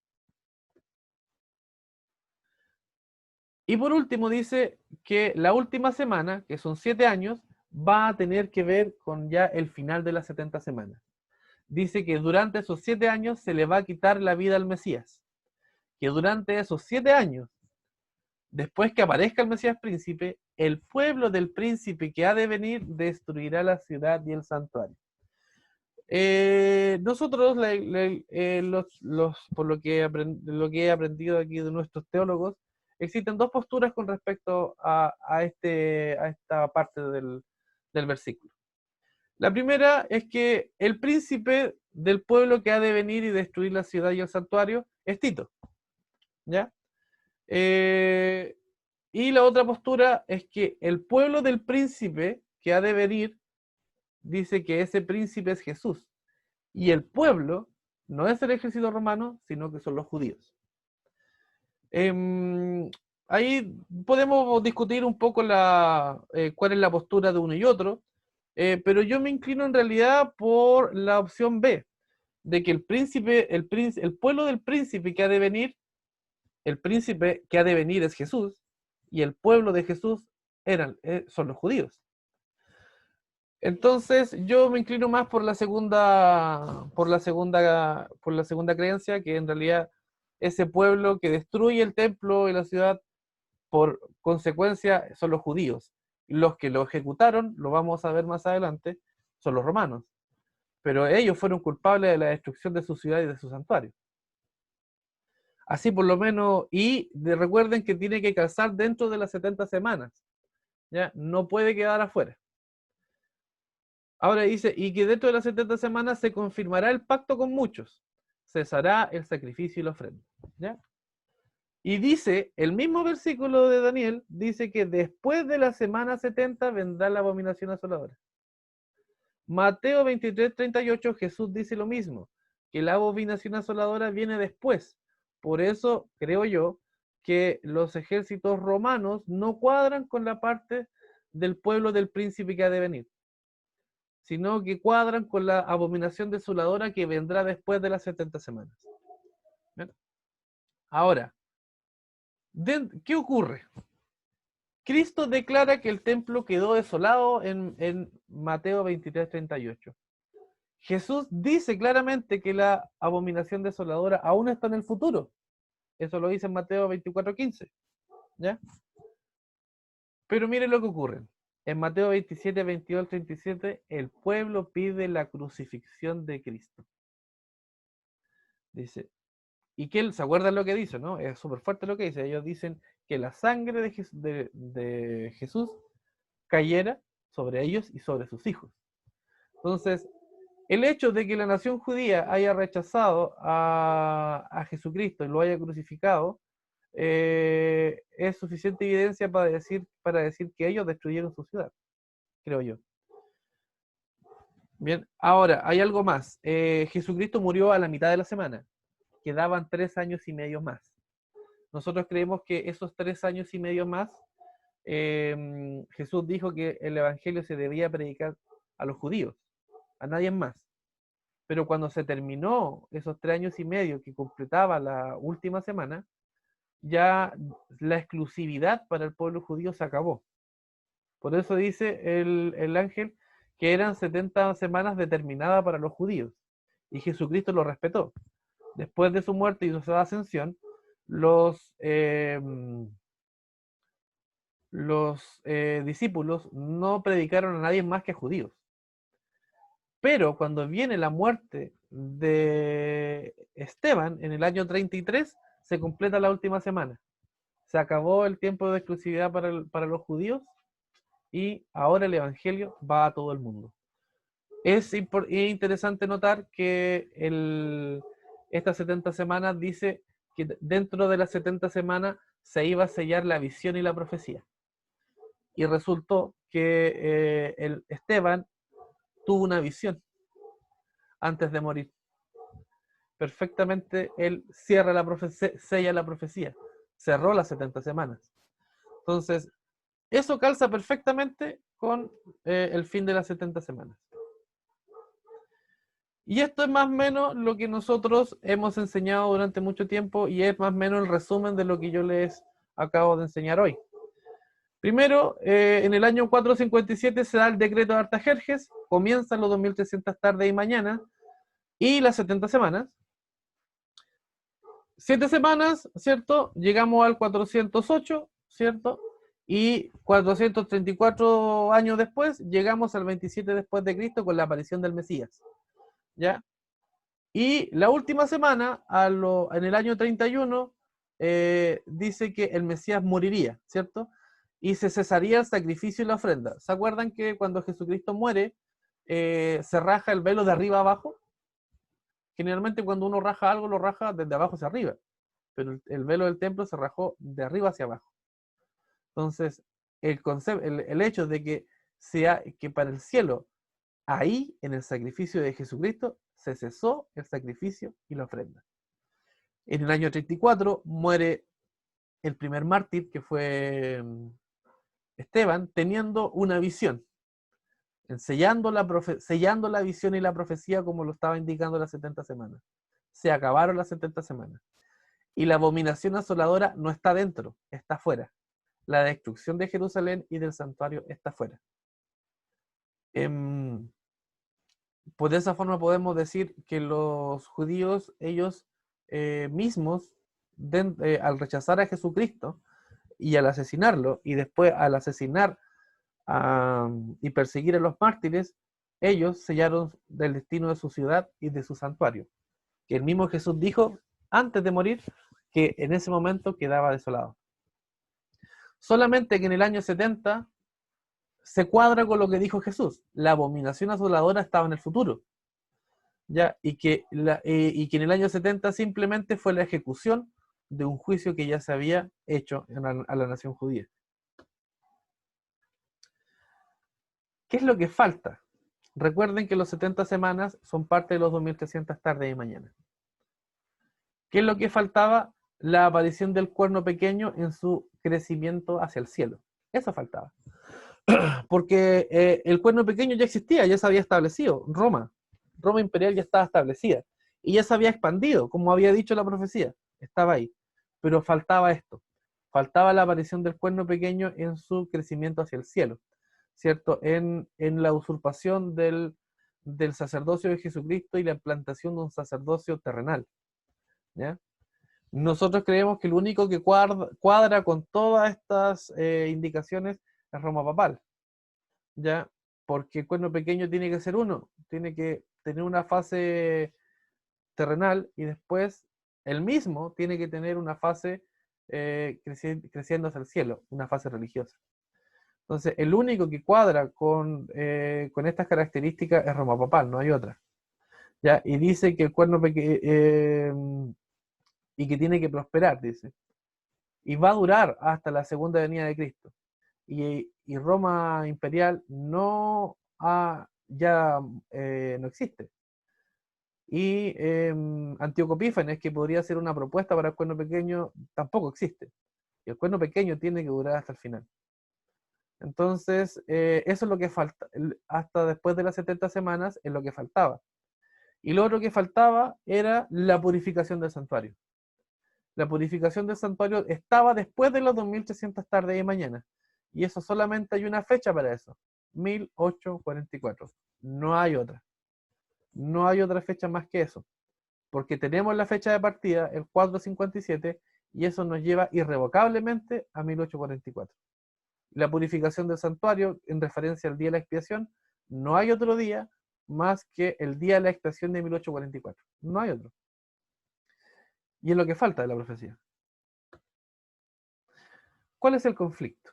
Y por último dice que la última semana, que son 7 años, va a tener que ver con ya el final de las 70 semanas. Dice que durante esos 7 años se le va a quitar la vida al Mesías. Que durante esos 7 años después que aparezca el Mesías príncipe, el pueblo del príncipe que ha de venir destruirá la ciudad y el santuario. Nosotros, por lo que he aprendido aquí de nuestros teólogos, existen dos posturas con respecto a esta parte del versículo. La primera es que el príncipe del pueblo que ha de venir y destruir la ciudad y el santuario es Tito, ¿ya? Y la otra postura es que el pueblo del príncipe que ha de venir dice que ese príncipe es Jesús. Y el pueblo no es el ejército romano, sino que son los judíos. Ahí podemos discutir un poco cuál es la postura de uno y otro, pero yo me inclino en realidad por la opción B, de que el pueblo del príncipe que ha de venir, el príncipe que ha de venir es Jesús, y el pueblo de Jesús son los judíos. Entonces, yo me inclino más por la segunda creencia, que en realidad ese pueblo que destruye el templo y la ciudad, por consecuencia, son los judíos. Los que lo ejecutaron, lo vamos a ver más adelante, son los romanos. Pero ellos fueron culpables de la destrucción de su ciudad y de su santuario. Así por lo menos, recuerden que tiene que calzar dentro de las 70 semanas. ¿Ya? No puede quedar afuera. Ahora dice, y que dentro de las 70 semanas se confirmará el pacto con muchos, cesará el sacrificio y la ofrenda. ¿Ya? Y dice, el mismo versículo de Daniel, dice que después de la semana 70 vendrá la abominación asoladora. Mateo 23:38, Jesús dice lo mismo, que la abominación asoladora viene después. Por eso creo yo que los ejércitos romanos no cuadran con la parte del pueblo del príncipe que ha de venir, sino que cuadran con la abominación desoladora que vendrá después de las 70 semanas. ¿Bien? Ahora, ¿qué ocurre? Cristo declara que el templo quedó desolado en Mateo 23:38. Jesús dice claramente que la abominación desoladora aún está en el futuro. Eso lo dice en Mateo 24:15. ¿Ya? Pero miren lo que ocurre. En Mateo 27, 22, 37, el pueblo pide la crucifixión de Cristo. Dice, y que él, ¿se acuerdan lo que dice? ¿No? Es súper fuerte lo que dice. Ellos dicen que la sangre de Jesús cayera sobre ellos y sobre sus hijos. Entonces, el hecho de que la nación judía haya rechazado a Jesucristo y lo haya crucificado, es suficiente evidencia para decir que ellos destruyeron su ciudad, creo yo. Bien, ahora, hay algo más. Jesucristo murió a la mitad de la semana. Quedaban 3 años y medio más. Nosotros creemos que esos 3 años y medio más, Jesús dijo que el evangelio se debía predicar a los judíos, a nadie más. Pero cuando se terminó esos 3 años y medio que completaba la última semana, ya la exclusividad para el pueblo judío se acabó. Por eso dice el ángel que eran 70 semanas determinadas para los judíos. Y Jesucristo lo respetó. Después de su muerte y su ascensión, los discípulos no predicaron a nadie más que a judíos. Pero cuando viene la muerte de Esteban en el año 33, se completa la última semana. Se acabó el tiempo de exclusividad para los judíos y ahora el evangelio va a todo el mundo. Es interesante notar que estas 70 semanas dice que dentro de las 70 semanas se iba a sellar la visión y la profecía. Y resultó que Esteban tuvo una visión antes de morir. Perfectamente él sella la profecía. Cerró las 70 semanas. Entonces, eso calza perfectamente con el fin de las 70 semanas. Y esto es más o menos lo que nosotros hemos enseñado durante mucho tiempo y es más o menos el resumen de lo que yo les acabo de enseñar hoy. Primero, en el año 457 se da el decreto de Artajerjes, comienzan los 2300 tardes y mañana y las 70 semanas. 7 semanas, ¿cierto? Llegamos al 408, ¿cierto? Y 434 años después, llegamos al 27 después de Cristo con la aparición del Mesías, ¿ya? Y la última semana, en el año 31, dice que el Mesías moriría, ¿cierto? Y se cesaría el sacrificio y la ofrenda. ¿Se acuerdan que cuando Jesucristo muere, se raja el velo de arriba a abajo? Generalmente cuando uno raja algo, lo raja desde abajo hacia arriba, pero el velo del templo se rajó de arriba hacia abajo. Entonces, el hecho de que sea que para el cielo, ahí en el sacrificio de Jesucristo, se cesó el sacrificio y la ofrenda. En el año 34 muere el primer mártir, que fue Esteban, teniendo una visión, sellando la visión y la profecía como lo estaba indicando las 70 semanas. Se acabaron las 70 semanas. Y la abominación asoladora no está dentro, está fuera. La destrucción de Jerusalén y del santuario está fuera. Pues de esa forma podemos decir que los judíos, ellos mismos, al rechazar a Jesucristo y al asesinarlo, y después al asesinar y perseguir a los mártires, ellos sellaron del destino de su ciudad y de su santuario. Que el mismo Jesús dijo antes de morir que en ese momento quedaba desolado. Solamente que en el año 70 se cuadra con lo que dijo Jesús. La abominación asoladora estaba en el futuro. ¿Ya? Y que en el año 70 simplemente fue la ejecución de un juicio que ya se había hecho a la nación judía. ¿Qué es lo que falta? Recuerden que los 70 semanas son parte de los 2300 tardes y mañanas. ¿Qué es lo que faltaba? La aparición del cuerno pequeño en su crecimiento hacia el cielo. Eso faltaba. Porque el cuerno pequeño ya existía, ya se había establecido. Roma imperial ya estaba establecida. Y ya se había expandido, como había dicho la profecía. Estaba ahí. Pero faltaba esto. Faltaba la aparición del cuerno pequeño en su crecimiento hacia el cielo. ¿Cierto? En la usurpación del sacerdocio de Jesucristo y la implantación de un sacerdocio terrenal. ¿Ya? Nosotros creemos que el único que cuadra con todas estas indicaciones es Roma papal, ¿ya? Porque el cuerno pequeño tiene que ser uno, tiene que tener una fase terrenal y después él mismo tiene que tener una fase creciendo hacia el cielo, una fase religiosa. Entonces, el único que cuadra con estas características es Roma papal, no hay otra. ¿Ya? Y dice que el cuerno pequeño y que tiene que prosperar, dice. Y va a durar hasta la segunda venida de Cristo. Y Roma imperial ya no existe. Y Antíoco Epífanes, que podría ser una propuesta para el cuerno pequeño, tampoco existe. Y el cuerno pequeño tiene que durar hasta el final. Entonces, eso es lo que falta. Hasta después de las 70 semanas es lo que faltaba. Y lo otro que faltaba era la purificación del santuario. La purificación del santuario estaba después de los 2300 tardes y mañana. Y eso solamente hay una fecha para eso. 1844. No hay otra. No hay otra fecha más que eso. Porque tenemos la fecha de partida, el 457, y eso nos lleva irrevocablemente a 1844. La purificación del santuario, en referencia al día de la expiación, no hay otro día más que el día de la expiación de 1844. No hay otro. Y es lo que falta de la profecía. ¿Cuál es el conflicto?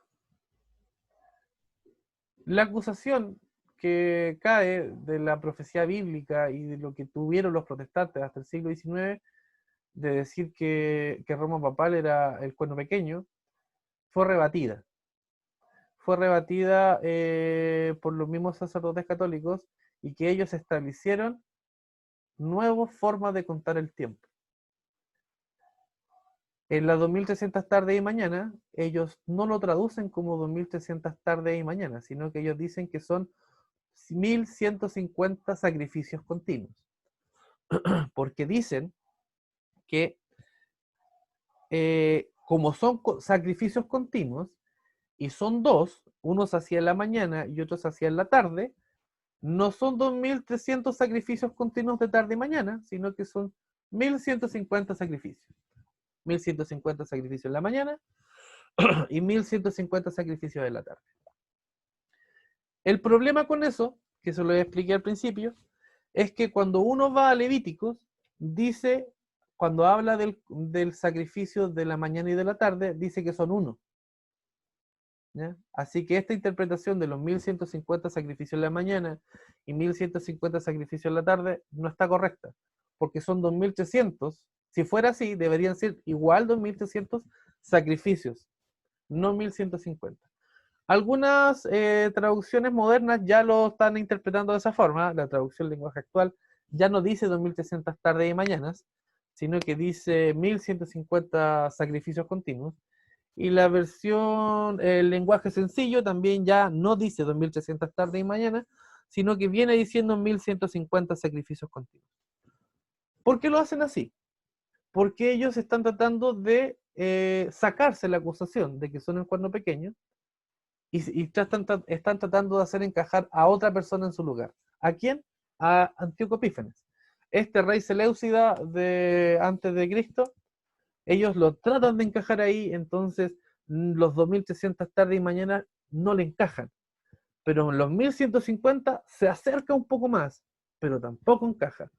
La acusación que cae de la profecía bíblica y de lo que tuvieron los protestantes hasta el siglo XIX, de decir que Roma papal era el cuerno pequeño, fue rebatida. Fue rebatida por los mismos sacerdotes católicos y que ellos establecieron nuevas formas de contar el tiempo. En las 2300 tardes y mañana, ellos no lo traducen como 2300 tardes y mañana, sino que ellos dicen que son 1150 sacrificios continuos. Porque dicen que como son sacrificios continuos, y son dos, uno se hacía en la mañana y otro se hacía en la tarde, no son 2300 sacrificios continuos de tarde y mañana, sino que son 1150 sacrificios. 1150 sacrificios en la mañana y 1150 sacrificios de la tarde. El problema con eso, que se lo expliqué al principio, es que cuando uno va a Levíticos, dice, cuando habla del sacrificio de la mañana y de la tarde, dice que son uno. ¿Ya? Así que esta interpretación de los 1150 sacrificios en la mañana y 1150 sacrificios en la tarde no está correcta, porque son 2300. Si fuera así, deberían ser igual 2300 sacrificios, no 1150. Algunas traducciones modernas ya lo están interpretando de esa forma. La traducción lenguaje actual ya no dice 2300 tardes y mañanas, sino que dice 1150 sacrificios continuos. Y la versión, el lenguaje sencillo, también ya no dice 2300 tardes y mañanas, sino que viene diciendo 1150 sacrificios continuos. ¿Por qué lo hacen así? Porque ellos están tratando de sacarse la acusación de que son el cuerno pequeño y están tratando de hacer encajar a otra persona en su lugar. ¿A quién? A Antíoco Epífanes. Este rey Seleucida de antes de Cristo, ellos lo tratan de encajar ahí, entonces los 2300 tarde y mañana no le encajan. Pero en los 1150 se acerca un poco más, pero tampoco encaja.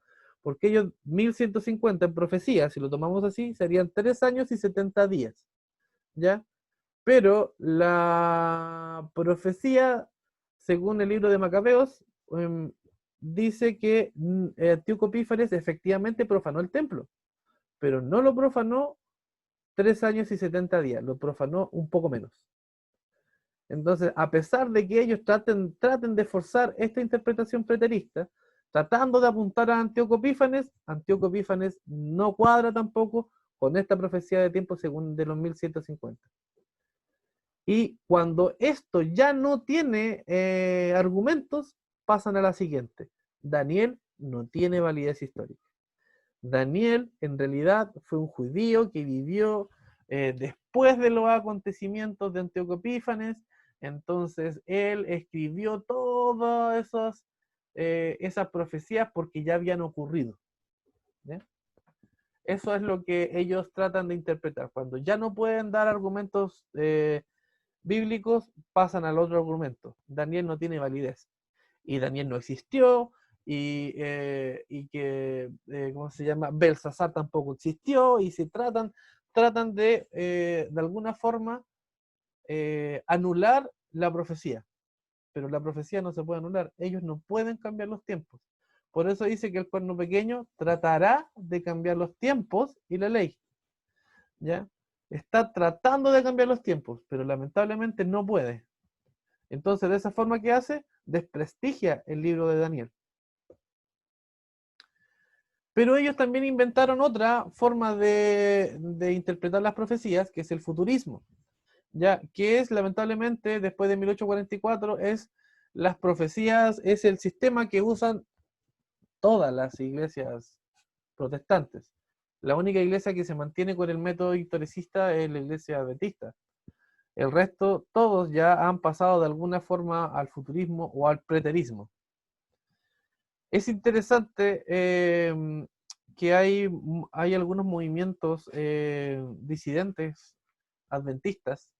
Porque ellos 1150 en profecía, si lo tomamos así, serían 3 años y 70 días. ¿Ya? Pero la profecía, según el libro de Macabeos, dice que Antíoco Epífanes efectivamente profanó el templo, pero no lo profanó 3 años y 70 días, lo profanó un poco menos. Entonces, a pesar de que ellos traten de forzar esta interpretación preterista, tratando de apuntar a Antíoco Epífanes no cuadra tampoco con esta profecía de tiempo según de los 1150. Y cuando esto ya no tiene argumentos, pasan a la siguiente. Daniel no tiene validez histórica. Daniel en realidad fue un judío que vivió después de los acontecimientos de Antíoco Epífanes, entonces él escribió todas esas profecías porque ya habían ocurrido. ¿Ya? Eso es lo que ellos tratan de interpretar. Cuando ya no pueden dar argumentos bíblicos, pasan al otro argumento. Daniel no tiene validez. Y Daniel no existió, y que, ¿cómo se llama? Belsasar tampoco existió, y se tratan de alguna forma, anular la profecía. Pero la profecía no se puede anular. Ellos no pueden cambiar los tiempos. Por eso dice que el cuerno pequeño tratará de cambiar los tiempos y la ley. ¿Ya? Está tratando de cambiar los tiempos, pero lamentablemente no puede. Entonces, de esa forma que hace, desprestigia el libro de Daniel. Pero ellos también inventaron otra forma de interpretar las profecías, que es el futurismo, ya que es lamentablemente después de 1844 es las profecías, es el sistema que usan todas las iglesias protestantes. La única iglesia que se mantiene con el método historicista es la iglesia adventista. El resto, todos ya han pasado de alguna forma al futurismo o al preterismo. Es interesante que hay algunos movimientos disidentes adventistas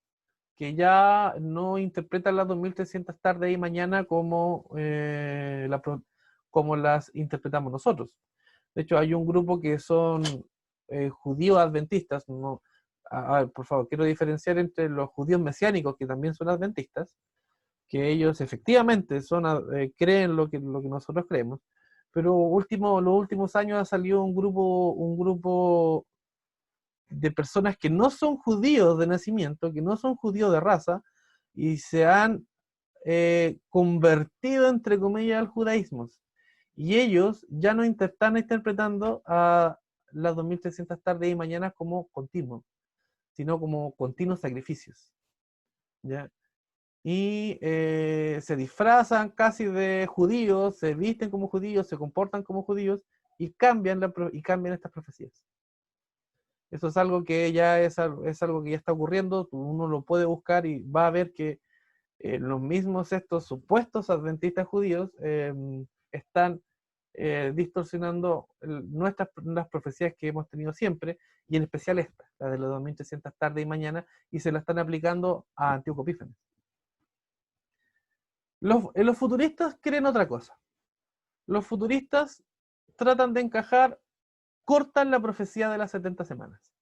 que ya no interpretan las 2300 tarde y mañana como las interpretamos nosotros. De hecho, hay un grupo que son judíos adventistas. No, por favor, quiero diferenciar entre los judíos mesiánicos, que también son adventistas, que ellos efectivamente creen lo que nosotros creemos, pero los últimos años ha salido un grupo de personas que no son judíos de nacimiento, que no son judíos de raza, y se han convertido, entre comillas, al judaísmo. Y ellos ya no están interpretando a las 2300 tardes y mañanas como continuos, sino como continuos sacrificios. ¿Ya? Y se disfrazan casi de judíos, se visten como judíos, se comportan como judíos y cambian estas profecías. Eso es algo que ya es algo que ya está ocurriendo. Uno lo puede buscar y va a ver que los mismos estos supuestos adventistas judíos están distorsionando las profecías que hemos tenido siempre, y en especial esta, la de los 2300 tarde y mañana, y se la están aplicando a Antíoco Epífanes. Los futuristas creen otra cosa. Los futuristas tratan de encajar, cortan la profecía de las 70 semanas.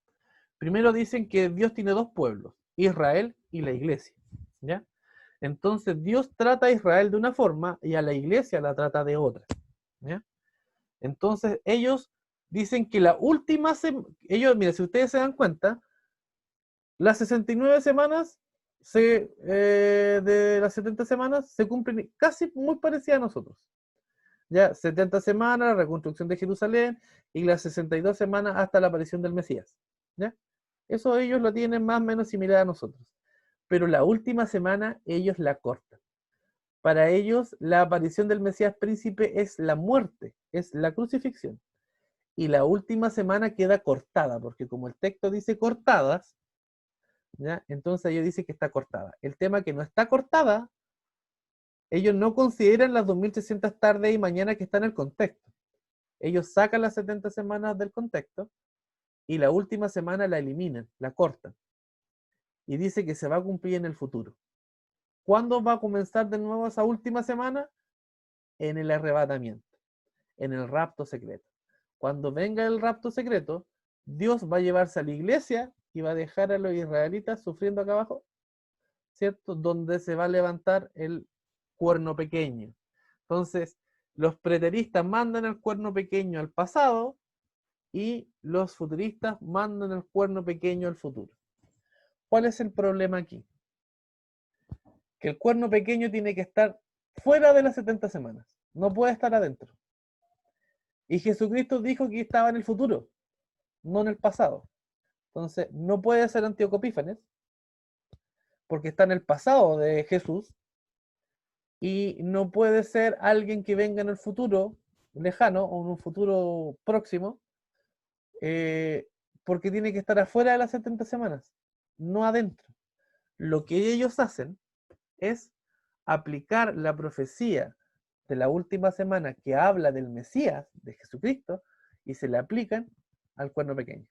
Primero dicen que Dios tiene dos pueblos, Israel y la iglesia, ¿ya? Entonces Dios trata a Israel de una forma y a la iglesia la trata de otra, ¿ya? Entonces ellos dicen que la última semana, mira, si ustedes se dan cuenta, las 69 semanas de las 70 semanas se cumplen casi muy parecidas a nosotros. Ya, 70 semanas, la reconstrucción de Jerusalén, y las 62 semanas hasta la aparición del Mesías. ¿Ya? Eso ellos lo tienen más o menos similar a nosotros. Pero la última semana ellos la cortan. Para ellos, la aparición del Mesías príncipe es la muerte, es la crucifixión. Y la última semana queda cortada, porque como el texto dice cortadas, ¿ya? Entonces ellos dicen que está cortada. El tema que no está cortada, ellos no consideran las 2300 tardes y mañana que está en el contexto. Ellos sacan las 70 semanas del contexto y la última semana la eliminan, la cortan. Y dice que se va a cumplir en el futuro. ¿Cuándo va a comenzar de nuevo esa última semana? En el arrebatamiento, en el rapto secreto. Cuando venga el rapto secreto, Dios va a llevarse a la iglesia y va a dejar a los israelitas sufriendo acá abajo, ¿cierto? Donde se va a levantar el cuerno pequeño. Entonces, los preteristas mandan el cuerno pequeño al pasado y los futuristas mandan el cuerno pequeño al futuro. ¿Cuál es el problema aquí? Que el cuerno pequeño tiene que estar fuera de las 70 semanas, no puede estar adentro. Y Jesucristo dijo que estaba en el futuro, no en el pasado. Entonces, no puede ser Antíoco Epífanes, porque está en el pasado de Jesús, y no puede ser alguien que venga en el futuro lejano o en un futuro próximo, porque tiene que estar afuera de las 70 semanas, no adentro. Lo que ellos hacen es aplicar la profecía de la última semana que habla del Mesías, de Jesucristo, y se le aplican al cuerno pequeño.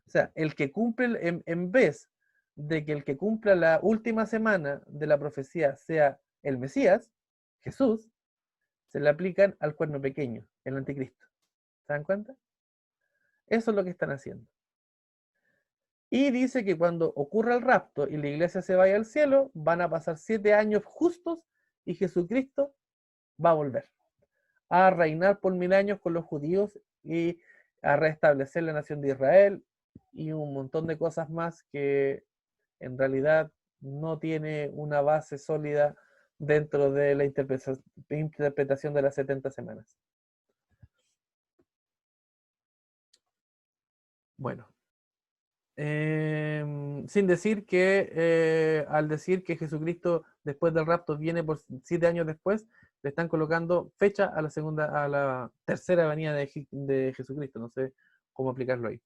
O sea, el que cumple, en vez de que el que cumpla la última semana de la profecía sea el Mesías, Jesús, se le aplican al cuerno pequeño, el anticristo. ¿Se dan cuenta? Eso es lo que están haciendo. Y dice que cuando ocurra el rapto y la iglesia se vaya al cielo, van a pasar 7 años justos y Jesucristo va a volver a reinar por 1000 años con los judíos y a restablecer la nación de Israel y un montón de cosas más que en realidad no tiene una base sólida dentro de la interpretación de las 70 semanas. Bueno, sin decir que al decir que Jesucristo después del rapto viene por 7 años después, le están colocando fecha a la tercera venida de Jesucristo. No sé cómo aplicarlo ahí.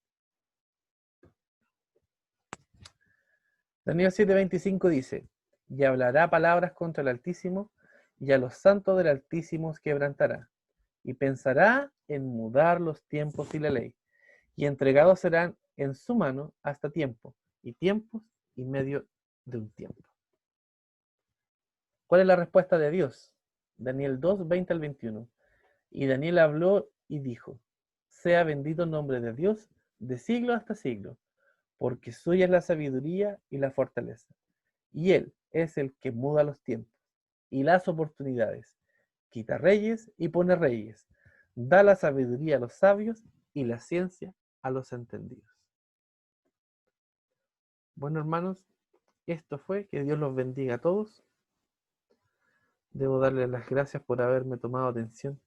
Daniel 7:25 dice: y hablará palabras contra el Altísimo, y a los santos del Altísimo quebrantará, y pensará en mudar los tiempos y la ley, y entregados serán en su mano hasta tiempo, y tiempos y medio de un tiempo. ¿Cuál es la respuesta de Dios? Daniel 2:20 al 21. Y Daniel habló y dijo: sea bendito el nombre de Dios de siglo hasta siglo, porque suya es la sabiduría y la fortaleza. Y Él es el que muda los tiempos y las oportunidades, quita reyes y pone reyes, da la sabiduría a los sabios y la ciencia a los entendidos. Bueno, hermanos, esto fue. Que Dios los bendiga a todos. Debo darles las gracias por haberme tomado atención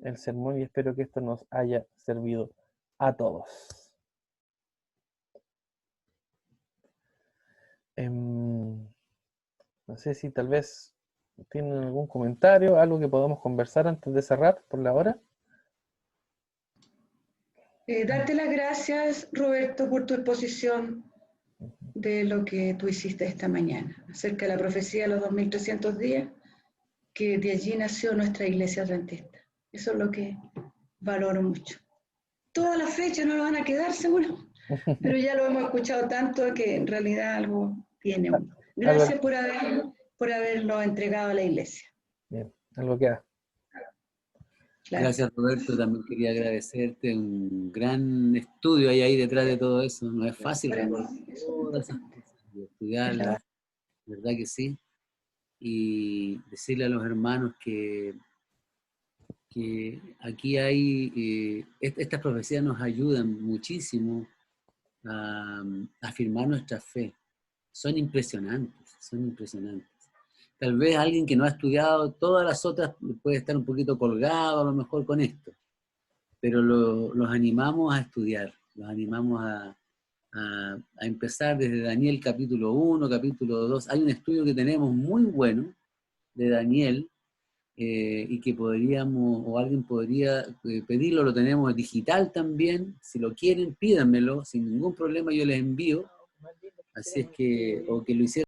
el sermón y espero que esto nos haya servido a todos. No sé si tal vez tienen algún comentario, algo que podamos conversar antes de cerrar por la hora. Darte las gracias, Roberto, por tu exposición de lo que tú hiciste esta mañana acerca de la profecía de los 2300 días que de allí nació nuestra iglesia adventista. Eso es lo que valoro mucho. Todas las fechas no lo van a quedar seguro, pero ya lo hemos escuchado tanto que en realidad algo tiene uno. Gracias por haberlo entregado a la iglesia. Bien, algo queda. Claro. Gracias, Roberto. También quería agradecerte. Un gran estudio hay ahí detrás de todo eso. No es fácil recordar todas esas cosas y estudiarlas, ¿verdad que sí? Y decirle a los hermanos que aquí hay, estas profecías nos ayudan muchísimo a afirmar nuestra fe. Son impresionantes, son impresionantes. Tal vez alguien que no ha estudiado todas las otras puede estar un poquito colgado a lo mejor con esto, pero los animamos a estudiar, los animamos a empezar desde Daniel capítulo 1, capítulo 2. Hay un estudio que tenemos muy bueno de Daniel, y que podríamos, o alguien podría pedirlo, lo tenemos digital también, si lo quieren pídanmelo, sin ningún problema yo les envío, así es que, o que lo hicieran